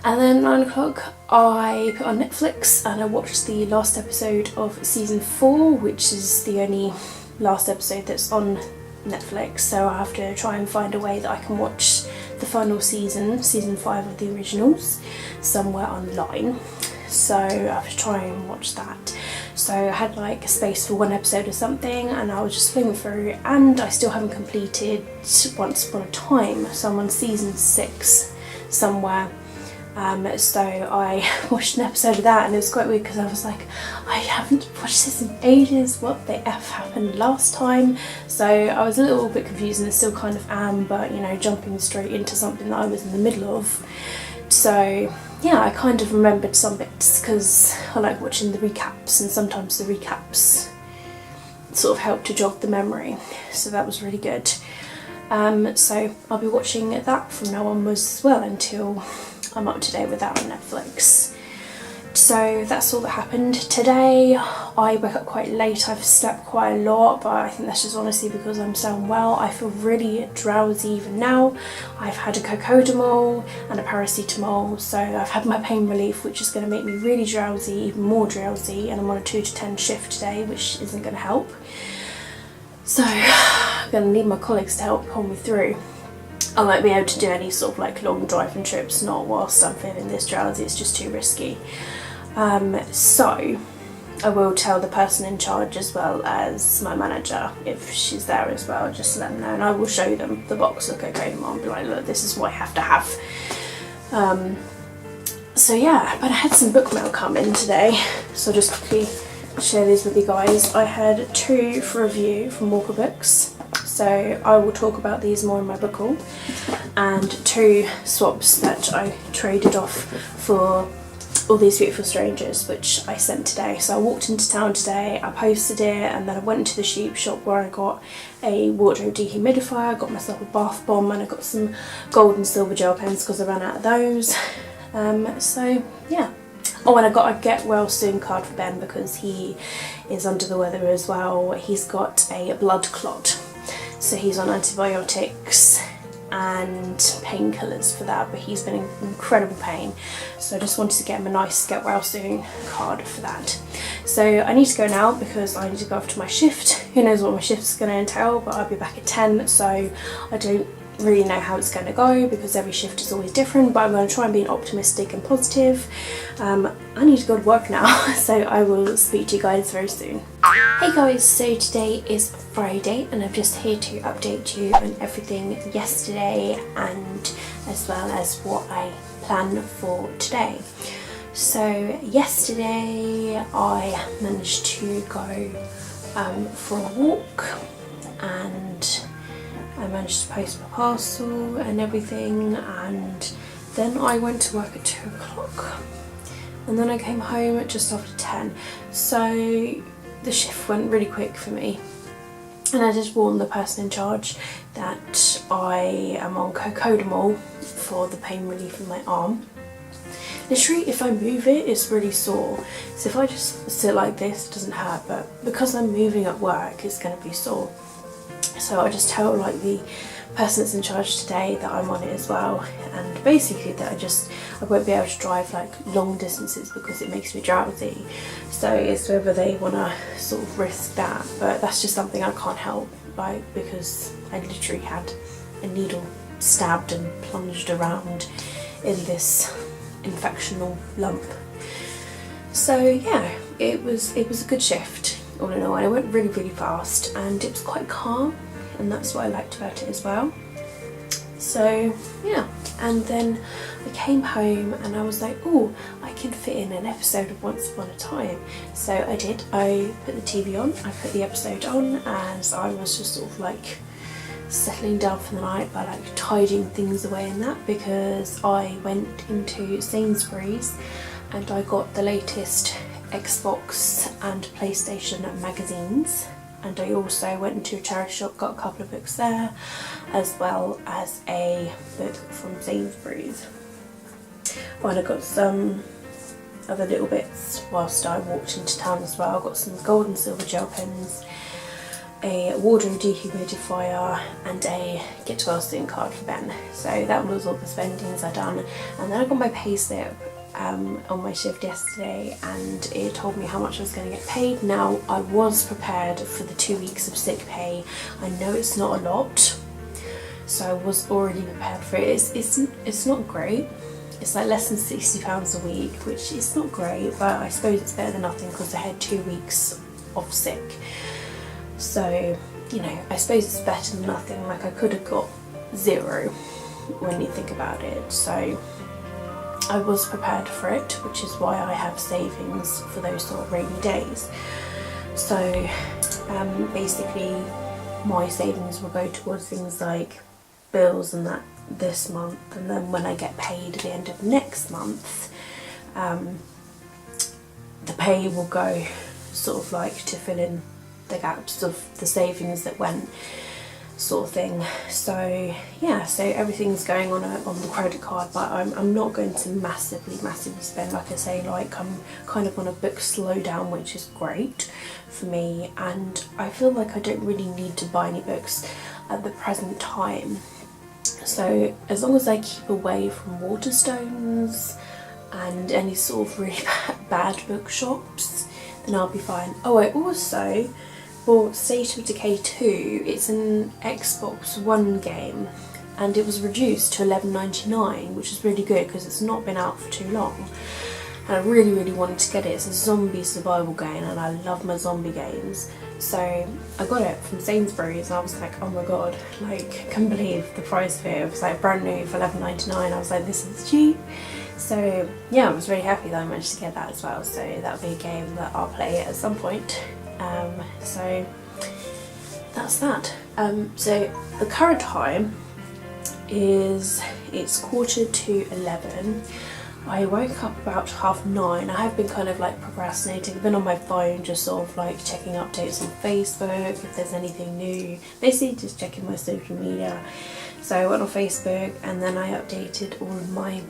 And then 9 o'clock I put on Netflix and I watched the last episode of season 4, which is the only last episode that's on Netflix, so I have to try and find a way that I can watch the final season 5 of the originals, somewhere online. So I have to try and watch that. So I had like a space for one episode or something and I was just flipping through, and I still haven't completed Once Upon a Time, so I'm on season 6 somewhere. So I watched an episode of that and it was quite weird because I was like, I haven't watched this in ages, what the F happened last time? So I was a little bit confused, and I still kind of am, but you know, jumping straight into something that I was in the middle of. So yeah, I kind of remembered some bits because I like watching the recaps, and sometimes the recaps sort of help to jog the memory, so that was really good. So I'll be watching that from now onwards as well until I'm up to date with that on Netflix. So that's all that happened today. I woke up quite late, I've slept quite a lot, but I think that's just honestly because I'm so unwell. I feel really drowsy even now. I've had a Cocodamol and a paracetamol, so I've had my pain relief, which is going to make me really drowsy, even more drowsy, and I'm on a 2 to 10 shift today, which isn't going to help. So I'm going to need my colleagues to help pull me through. I won't be able to do any sort of like long driving trips, not whilst I'm feeling this drowsy, it's just too risky. So I will tell the person in charge as well as my manager if she's there as well, just to let them know, and I will show them the box of Cocoda Mall and be like, look, this is what I have to have. So yeah, but I had some book mail come in today, so I'll just quickly share these with you guys. I had 2 for review from Walker Books, so I will talk about these more in my book haul, and 2 swaps that I traded off for All These Beautiful Strangers, which I sent today. So I walked into town today, I posted it, and then I went to the sheep shop where I got a wardrobe dehumidifier, I got myself a bath bomb, and I got some gold and silver gel pens because I ran out of those. So yeah. Oh, and I got a get well soon card for Ben because he is under the weather as well. He's got a blood clot, so he's on antibiotics and painkillers for that, but he's been in incredible pain, so I just wanted to get him a nice get well soon card for that. So I need to go now because I need to go off to my shift. Who knows what my shift's going to entail, but I'll be back at 10, so I don't really know how it's going to go because every shift is always different, but I'm going to try and be optimistic and positive. I need to go to work now, so I will speak to you guys very soon. Hey guys, so today is Friday and I'm just here to update you on everything yesterday and as well as what I plan for today. So yesterday I managed to go for a walk, and I managed to post my parcel and everything, and then I went to work at 2 o'clock and then I came home at just after 10. So the shift went really quick for me, and I did warn the person in charge that I am on Cocodamol for the pain relief in my arm. Literally, if I move it, it's really sore. So if I just sit like this, it doesn't hurt, but because I'm moving at work, it's going to be sore. So I just tell like the person that's in charge today that I'm on it as well, and basically that I won't be able to drive like long distances because it makes me drowsy. So it's whether they want to sort of risk that, but that's just something I can't help, like, because I literally had a needle stabbed and plunged around in this infectional lump. So yeah, it was a good shift all in all, and it went really fast and it was quite calm, and that's what I liked about it as well. So yeah, and then I came home and I was like, oh, I can fit in an episode of Once Upon a Time. So I did. I put the TV on, I put the episode on, as I was just sort of like settling down for the night by like tidying things away and that, because I went into Sainsbury's and I got the latest Xbox and PlayStation magazines, and I also went into a charity shop, got a couple of books there, as well as a book from Sainsbury's. And I got some other little bits whilst I walked into town as well. I got some gold and silver gel pens, a wardrobe dehumidifier, and a get well soon card for Ben. So that was all the spendings I done, and then I got my pay slip on my shift yesterday, and it told me how much I was going to get paid. Now I was prepared for the 2 weeks of sick pay. I know it's not a lot, so I was already prepared for it. It's not great. It's like less than £60 a week, which is not great, but I suppose it's better than nothing because I had 2 weeks off sick. So, you know, I suppose it's better than nothing. Like, I could have got 0 when you think about it. So I was prepared for it, which is why I have savings for those sort of rainy days. So basically my savings will go towards things like bills and that this month, and then when I get paid at the end of next month, the pay will go sort of like to fill in the gaps of the savings that went, sort of thing. So yeah, so everything's going on the credit card, but I'm not going to massively spend. Like I say, like, I'm kind of on a book slowdown, which is great for me, and I feel like I don't really need to buy any books at the present time. So as long as I keep away from Waterstones and any sort of really bad bookshops, then I'll be fine. Oh, I also bought State of Decay 2. It's an Xbox One game, and it was reduced to $11.99, which is really good because it's not been out for too long. and I really, really wanted to get it. It's a zombie survival game, and I love my zombie games. So I got it from Sainsbury's, and I was like, oh my god, like, I couldn't believe the price of it. It was like brand new for £11.99. I was like, this is cheap. So yeah, I was really happy that I managed to get that as well. So that'll be a game that I'll play at some point. So that's that. So the current time is, it's 11:15. I woke up about 9:30. I have been kind of like procrastinating. I've been on my phone just sort of like checking updates on Facebook, if there's anything new, basically just checking my social media. So I went on Facebook, and then I updated all of my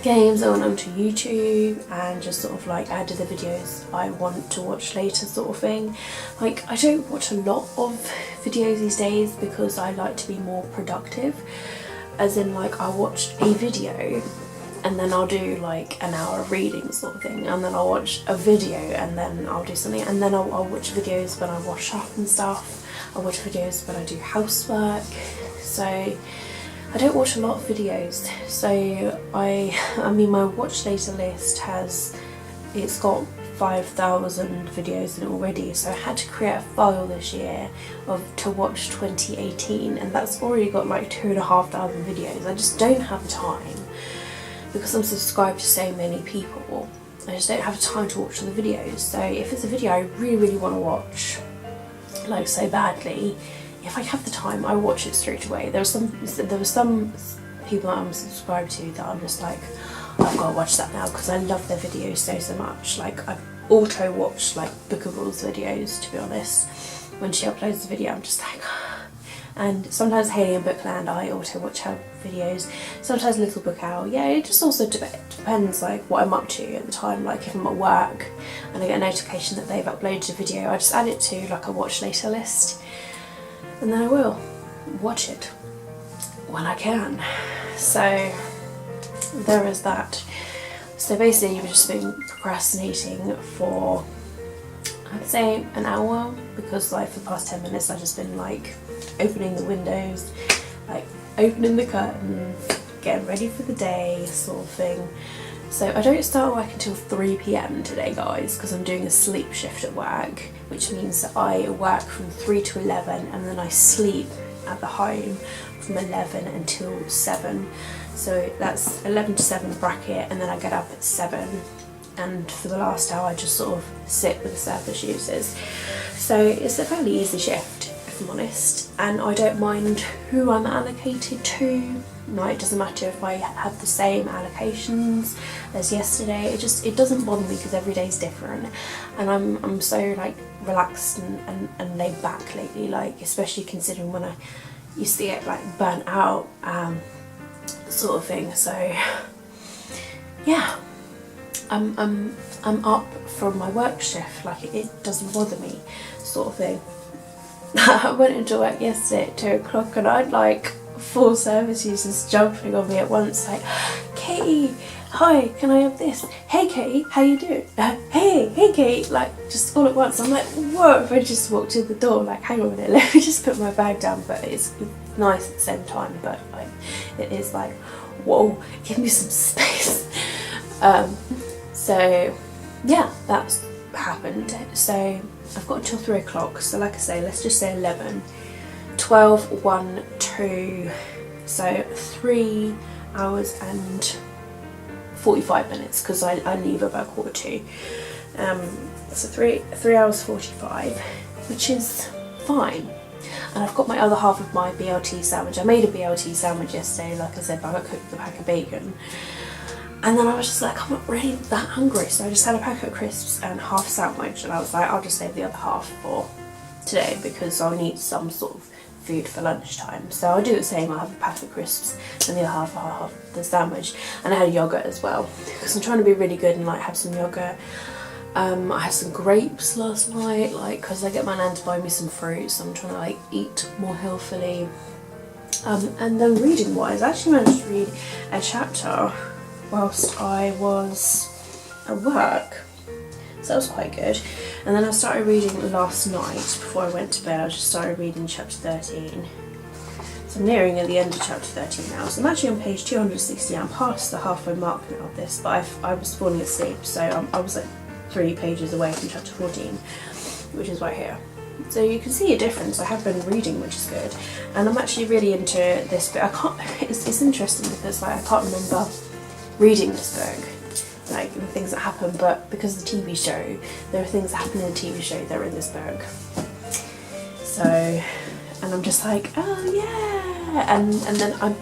games. I went onto YouTube and just sort of like added the videos I want to watch later, sort of thing. Like, I don't watch a lot of videos these days because I like to be more productive, as in like I'll watch a video and then I'll do like an hour of reading, sort of thing, and then I'll watch a video and then I'll do something, and then I'll watch videos when I wash up and stuff. I'll watch videos when I do housework. So I don't watch a lot of videos. So I mean my watch later list it's got 5,000 videos in it already, so I had to create a file this year to watch 2018, and that's already got like 2,500 videos. I just don't have time, because I'm subscribed to so many people. I just don't have time to watch all the videos. So if it's a video I really, really want to watch, like so badly, if I have the time, I watch it straight away. There were some people that I'm subscribed to that I'm just like, I've got to watch that now because I love their videos so much. Like, I auto watch like Book of Rules videos, to be honest. When she uploads the video, I'm just like, and sometimes Hayley and Bookland, I auto watch her videos. Sometimes Little Book Owl. Yeah, it just also depends like what I'm up to at the time. Like if I'm at work and I get a notification that they've uploaded a video, I just add it to like a watch later list, and then I will watch it when I can. So there is that. So basically you've just been procrastinating for, I'd say, an hour, because like for the past 10 minutes I've just been like opening the windows, like opening the curtains, getting ready for the day, sort of thing. So I don't start work until 3 PM today, guys, because I'm doing a sleep shift at work, which means that I work from 3 to 11 and then I sleep at the home from 11 until 7. So that's 11 to 7 bracket, and then I get up at 7, and for the last hour I just sort of sit with the surface users. So it's a fairly easy shift, if I'm honest, and I don't mind who I'm allocated to. Like, it doesn't matter if I have the same allocations as yesterday. It doesn't bother me because every day's different, and I'm so like relaxed and laid back lately, like especially considering when I used to get like burnt out, sort of thing. So yeah, I'm up from my work shift, like it doesn't bother me, sort of thing. I went into work yesterday at 2 o'clock and I had like 4 service users jumping on me at once, like, Katie, hi, can I have this? Hey Katie, how you doing? Hey Katie, like just all at once. I'm like, whoa, if I just walked in the door, like, hang on a minute, let me just put my bag down. But it's nice at the same time, but like it is like, whoa, give me some space. So yeah, that's happened. So I've got until 3 o'clock, so like I say, let's just say 11, 12, 1, 2, so 3 hours and 45 minutes, because I leave about 1:45. So 3 hours 45, which is fine. And I've got my other half of my BLT sandwich. I made a BLT sandwich yesterday, like I said, but I cooked a pack of bacon. And then I was just like, I'm not really that hungry, so I just had a packet of crisps and half sandwich, and I was like, I'll just save the other half for today because I'll need some sort of food for lunchtime. So I'll do the same. I'll have a packet of crisps and the other half of the sandwich, and I had yogurt as well because I'm trying to be really good and like have some yogurt. I had some grapes last night, like, because I get my nan to buy me some fruit, so I'm trying to like eat more healthily. And then reading wise, I actually managed to read a chapter whilst I was at work, so that was quite good. And then I started reading last night before I went to bed. I just started reading chapter 13. So I'm nearing at the end of chapter 13 now. So I'm actually on page 260. I'm past the halfway mark now of this, but I was falling asleep, so I was like 3 pages away from chapter 14, which is right here. So you can see a difference. I have been reading, which is good, and I'm actually really into this bit. It's interesting because like I can't remember reading this book, like the things that happen, but because of the TV show, there are things that happen in the TV show that are in this book. So, and I'm just like, oh yeah, and then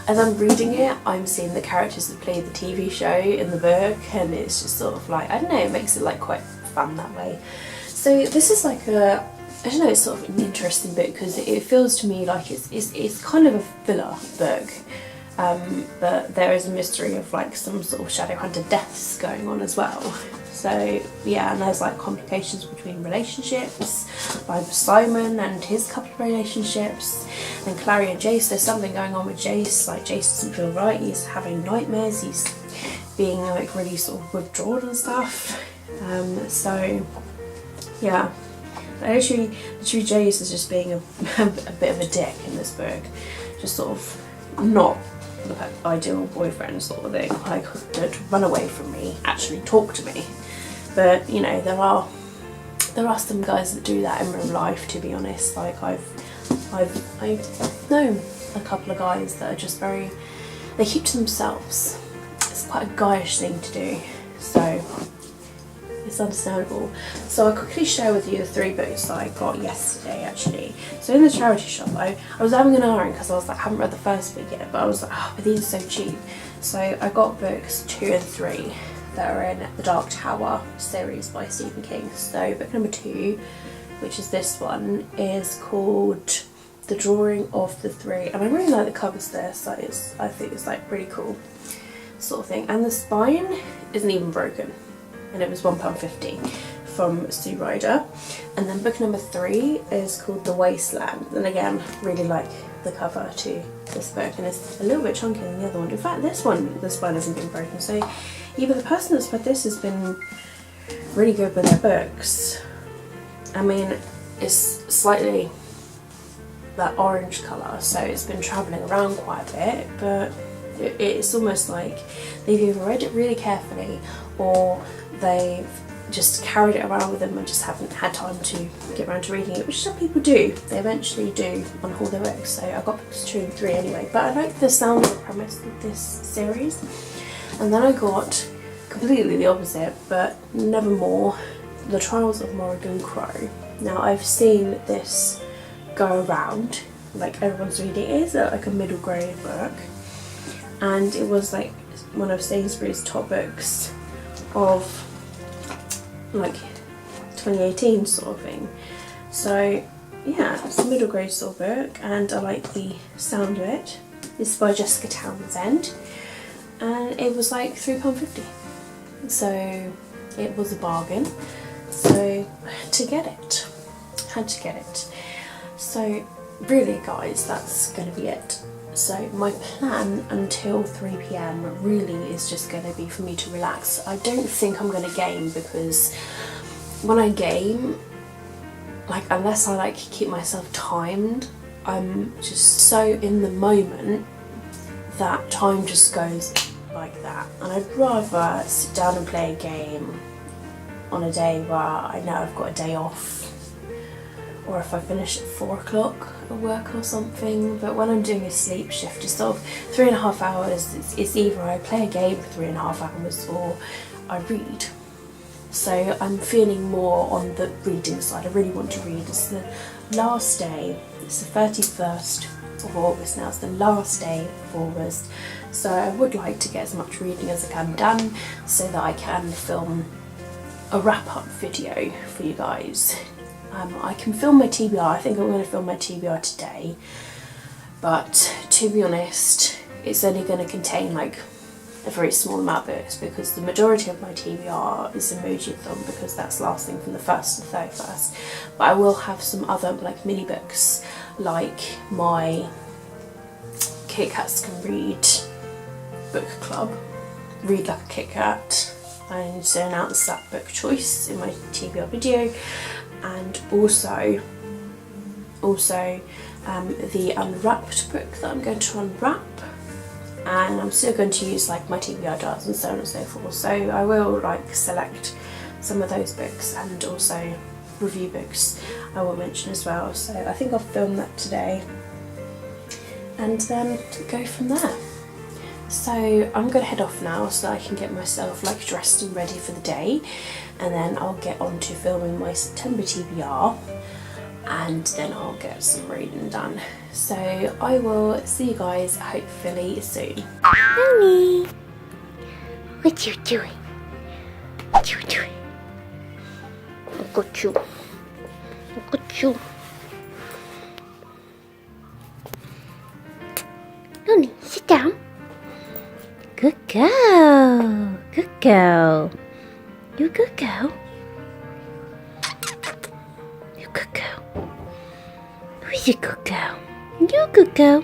as I'm reading it, I'm seeing the characters that play the TV show in the book, and it's just sort of like, I don't know, it makes it like quite fun that way. So this is like I don't know, it's sort of an interesting book because it feels to me like it's kind of a filler book, but there is a mystery of like some sort of Shadowhunter deaths going on as well. So yeah, and there's like complications between relationships, like Simon and his couple of relationships, and Clary and Jace. There's something going on with Jace, like Jace doesn't feel right, he's having nightmares, he's being like really sort of withdrawn and stuff. So yeah. Literally Jace is just being a bit of a dick in this book, just sort of not the ideal boyfriend sort of thing, like don't run away from me, actually talk to me. But you know, there are some guys that do that in real life, to be honest. Like I've known a couple of guys that are just very, they keep to themselves. It's quite a guyish thing to do, so it's understandable. So I'll quickly share with you the 3 books that I got yesterday actually. So in the charity shop, I was having an iron because I was like, I haven't read the first book yet, but I was like, oh, but these are so cheap. So I got books 2 and 3 that are in the Dark Tower series by Stephen King. So book number 2, which is this one, is called The Drawing of the Three, and I really like the covers there, so I think it's like really cool sort of thing. And the spine isn't even broken, and it was £1.50 from Sue Ryder. And then book number 3 is called The Wasteland, and again, really like the cover to this book, and it's a little bit chunkier than the other one. In fact, this one, the spine hasn't been broken, so either the person that's read this has been really good with their books. I mean, it's slightly that orange colour, so it's been travelling around quite a bit, but it's almost like they've either read it really carefully or they've just carried it around with them and just haven't had time to get around to reading it, which some people do. They eventually do unhaul their books. So I got books 2 and 3 anyway, but I like the sound of the premise of this series. And then I got completely the opposite, but Nevermore, The Trials of Morrigan Crow. Now I've seen this go around, like everyone's reading it. It is like a middle grade book, and it was like one of Sainsbury's top books of like 2018 sort of thing. So yeah, it's a middle grade sort of book, and I like the sound of it. This is by Jessica Townsend, and it was like £3.50, so it was a bargain. So I had to get it. So really guys, that's going to be it. So my plan until 3 PM really is just going to be for me to relax. I don't think I'm going to game, because when I game, like unless I like keep myself timed, I'm just so in the moment that time just goes like that. And I'd rather sit down and play a game on a day where I know I've got a day off, or if I finish at 4 o'clock at work or something. But when I'm doing a sleep shift, it's sort of 3.5 hours, it's either I play a game for 3.5 hours or I read. So I'm feeling more on the reading side. I really want to read. It's the last day, it's the 31st of August now, it's the last day of August, so I would like to get as much reading as I can done so that I can film a wrap-up video for you guys. I can film my TBR. I think I'm going to film my TBR today, but to be honest, it's only going to contain like a very small amount of books, because the majority of my TBR is Emoji-a-thon, because that's lasting from the 1st to the 31st. But I will have some other like mini books, like my Kit Kats Can Read book club, Read Like a Kit Kat. I need to announce that book choice in my TBR video. And also Also the unwrapped book that I'm going to unwrap, and I'm still going to use like my TBR jars and so on and so forth. So I will like select some of those books, and also review books I will mention as well. So I think I'll film that today and then go from there. So I'm going to head off now so that I can get myself like dressed and ready for the day, and then I'll get on to filming my September TBR, and then I'll get some reading done. So I will see you guys hopefully soon. Honey, what you doing? What you doing? Look at you. Look at you. Honey, sit down. Good girl. Good girl. You good girl. You good girl. Who's a good girl? You good girl.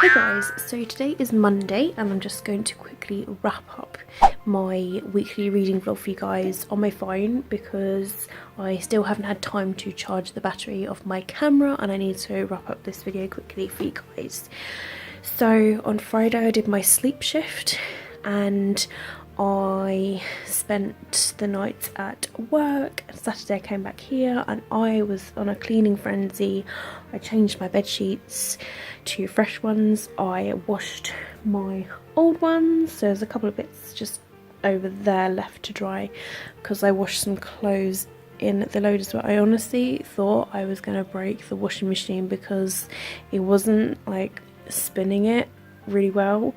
Hey guys, so today is Monday and I'm just going to quickly wrap up my weekly reading vlog for you guys on my phone, because I still haven't had time to charge the battery of my camera and I need to wrap up this video quickly for you guys. So on Friday I did my sleep shift and I spent the night at work. Saturday I came back here and I was on a cleaning frenzy. I changed my bed sheets to fresh ones. I washed my old ones. So there's a couple of bits just over there left to dry because I washed some clothes in the load as well. I honestly thought I was going to break the washing machine because it wasn't like spinning it really well,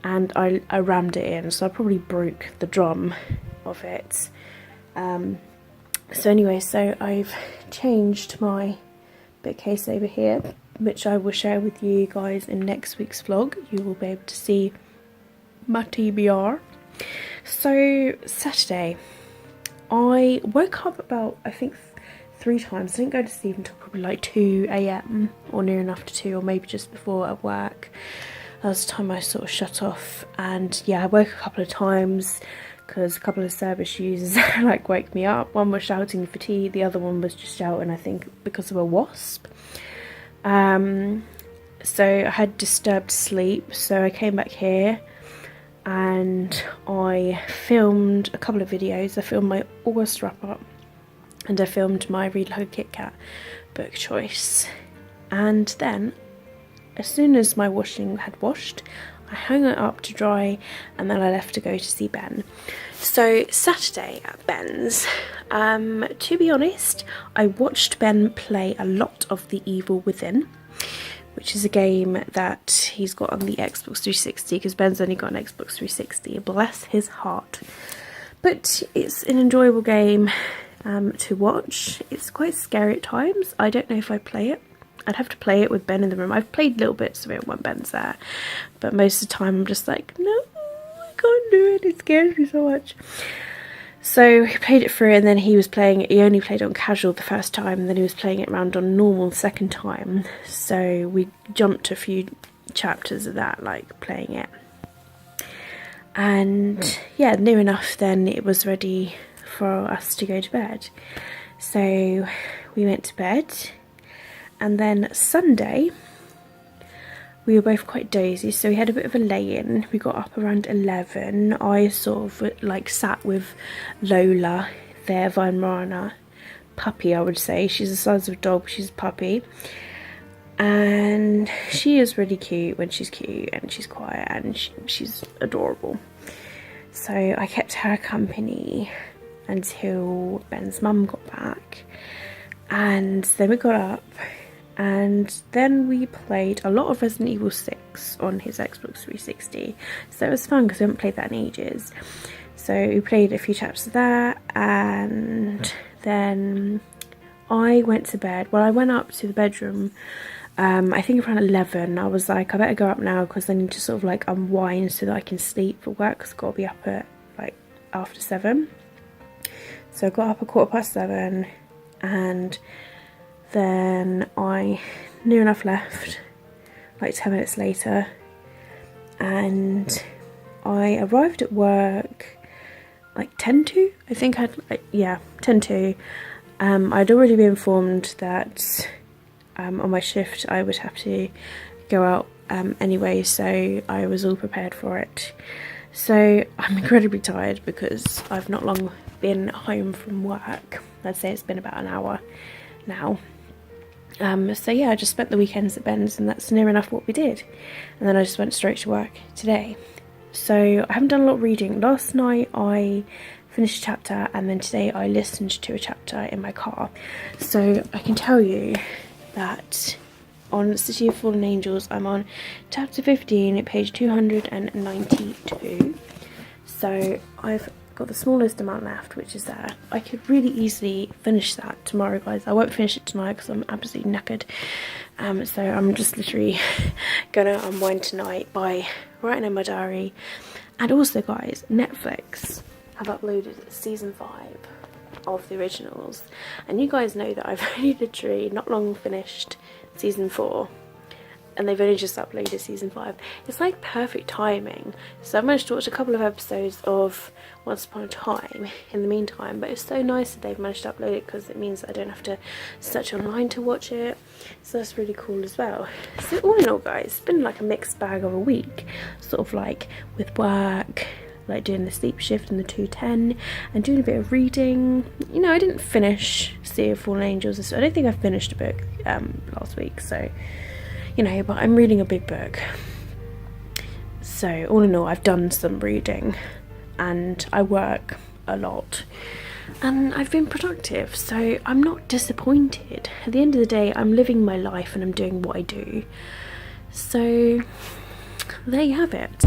and I rammed it in, so I probably broke the drum of it. So anyway, so I've changed my bookcase over here, which I will share with you guys in next week's vlog. You will be able to see my TBR. So Saturday I woke up about, I think, 3 times. I didn't go to sleep until probably like 2 AM or near enough to 2, or maybe just before at work. That was the time I sort of shut off, and yeah, I woke a couple of times because a couple of service users like woke me up. One was shouting for tea, the other one was just shouting, I think, because of a wasp. So I had disturbed sleep, so I came back here and I filmed a couple of videos. I filmed my August wrap up and I filmed my Read Like a Kit Kat book choice, and then as soon as my washing had washed, I hung it up to dry and then I left to go to see Ben. So Saturday at Ben's, to be honest, I watched Ben play a lot of The Evil Within, which is a game that he's got on the Xbox 360, because Ben's only got an Xbox 360, bless his heart. But it's an enjoyable game to watch. It's quite scary at times. I don't know if I play it. I'd have to play it with Ben in the room. I've played little bits of it when Ben's there, but most of the time I'm just like, no, I can't do it, it scares me so much. So he played it through, and then he was playing it, he only played it on casual the first time, and then he was playing it around on normal the second time. So we jumped a few chapters of that, like playing it. And yeah, near enough then it was ready for us to go to bed. So we went to bed. And then Sunday, we were both quite dozy, so we had a bit of a lay-in. We got up around 11. I sort of like sat with Lola, their Weimaraner puppy, I would say. She's the size of a dog, she's a puppy. And she is really cute when she's cute, and she's quiet, and she's adorable. So I kept her company until Ben's mum got back. And then we got up. And then we played a lot of Resident Evil 6 on his Xbox 360. So it was fun because we haven't played that in ages. So we played a few chapters of that, and then I went to bed. Well, I went up to the bedroom, I think around 11. I was like, I better go up now because I need to sort of like unwind so that I can sleep for work, because I've got to be up at like after 7. So I got up at 7:15, and then I near enough left like 10 minutes later, and I arrived at work like 10 to, I think I'd like, yeah, 10 to, I'd already been informed that on my shift I would have to go out anyway, so I was all prepared for it. So I'm incredibly tired because I've not long been home from work. I'd say it's been about an hour now. So yeah, I just spent the weekends at Ben's, and that's near enough what we did. And then I just went straight to work today. So I haven't done a lot of reading. Last night I finished a chapter, and then today I listened to a chapter in my car. So I can tell you that on City of Fallen Angels I'm on chapter 15 at page 292. So I've got the smallest amount left, which is there. I could really easily finish that tomorrow, guys. I won't finish it tonight because I'm absolutely knackered. So I'm just literally gonna unwind tonight by writing in my diary. And also, guys, Netflix have uploaded season 5 of the originals, and you guys know that I've only literally not long finished season 4, and they've only just uploaded season 5. It's like perfect timing. So I managed to watch a couple of episodes of Once Upon a Time in the meantime, but it's so nice that they've managed to upload it because it means that I don't have to search online to watch it. So that's really cool as well. So all in all, guys, it's been like a mixed bag of a week, sort of like with work, like doing the sleep shift and the 210, and doing a bit of reading. You know, I didn't finish Sea of Fallen Angels. I don't think I finished a book last week, so you know, but I'm reading a big book. So all in all, I've done some reading, and I work a lot, and I've been productive, so I'm not disappointed. At the end of the day, I'm living my life and I'm doing what I do. So there you have it.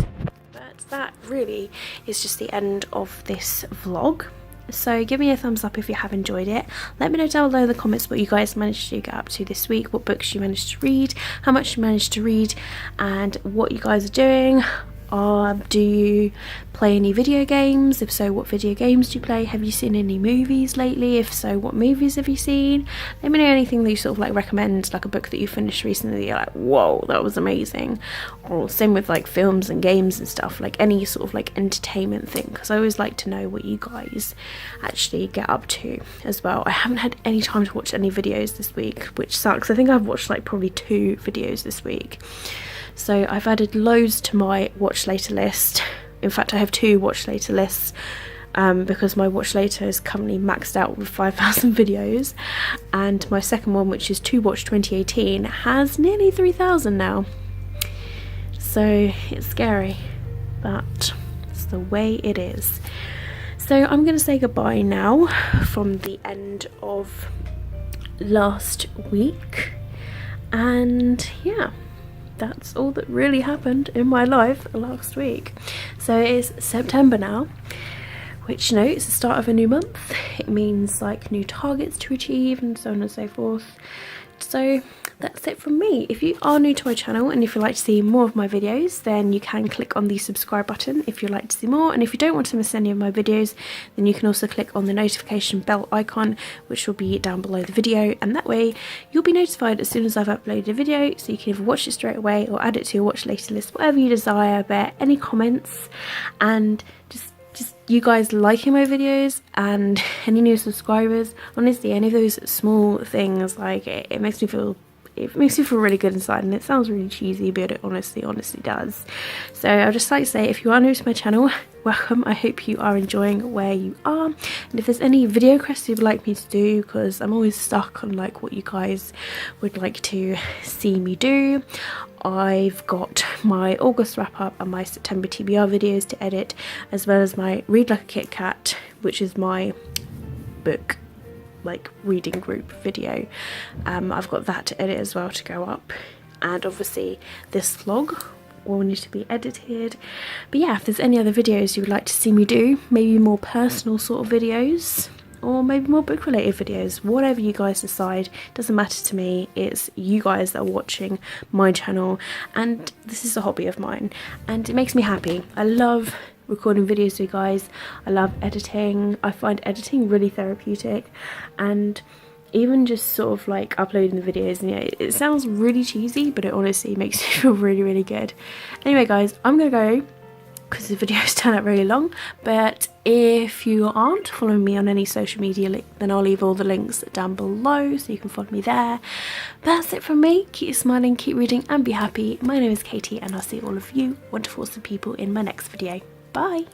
But that really is just the end of this vlog. So give me a thumbs up if you have enjoyed it. Let me know down below in the comments what you guys managed to get up to this week, what books you managed to read, how much you managed to read, and what you guys are doing. Do you play any video games? If so, what video games do you play? Have you seen any movies lately? If so, what movies have you seen? Let me know anything that you sort of like recommend, like a book that you finished recently that you're like, whoa, that was amazing. Or same with like films and games and stuff, like any sort of like entertainment thing, because I always like to know what you guys actually get up to as well. I haven't had any time to watch any videos this week, which sucks. I think I've watched like probably 2 videos this week. So I've added loads to my watch later list. In fact, I have 2 watch later lists because my watch later is currently maxed out with 5,000 videos, and my second one, which is To Watch 2018, has nearly 3,000 now. So it's scary, but it's the way it is. So I'm going to say goodbye now from the end of last week, and yeah, that's all that really happened in my life last week. So it is September now, which, you know, it's the start of a new month. It means like new targets to achieve and so on and so forth. So that's it from me. If you are new to my channel and if you'd like to see more of my videos, then you can click on the subscribe button if you'd like to see more. And if you don't want to miss any of my videos, then you can also click on the notification bell icon, which will be down below the video, and that way you'll be notified as soon as I've uploaded a video, so you can either watch it straight away or add it to your watch later list, whatever you desire. But any comments and just you guys liking my videos and any new subscribers, honestly, any of those small things, like it makes me feel really good inside, and it sounds really cheesy, but it honestly does. So I'd just like to say, if you are new to my channel, welcome. I hope you are enjoying where you are, and if there's any video requests you'd like me to do, because I'm always stuck on like what you guys would like to see me do. I've got my August wrap up and my September TBR videos to edit, as well as my Read Like a Kit Kat, which is my book like reading group video. I've got that to edit as well to go up, and obviously this vlog will need to be edited. But yeah, if there's any other videos you would like to see me do, maybe more personal sort of videos, or maybe more book related videos, whatever you guys decide, doesn't matter to me. It's you guys that are watching my channel, and this is a hobby of mine and it makes me happy. I love recording videos for you guys. I love editing. I find editing really therapeutic, and even just sort of like uploading the videos, and yeah, it sounds really cheesy, but it honestly makes me feel really good. Anyway guys, I'm gonna go because the videos turn out really long. But if you aren't following me on any social media, then I'll leave all the links down below so you can follow me there. But that's it from me. Keep smiling, keep reading, and be happy. My name is Katie, and I'll see all of you wonderful awesome people in my next video. Bye.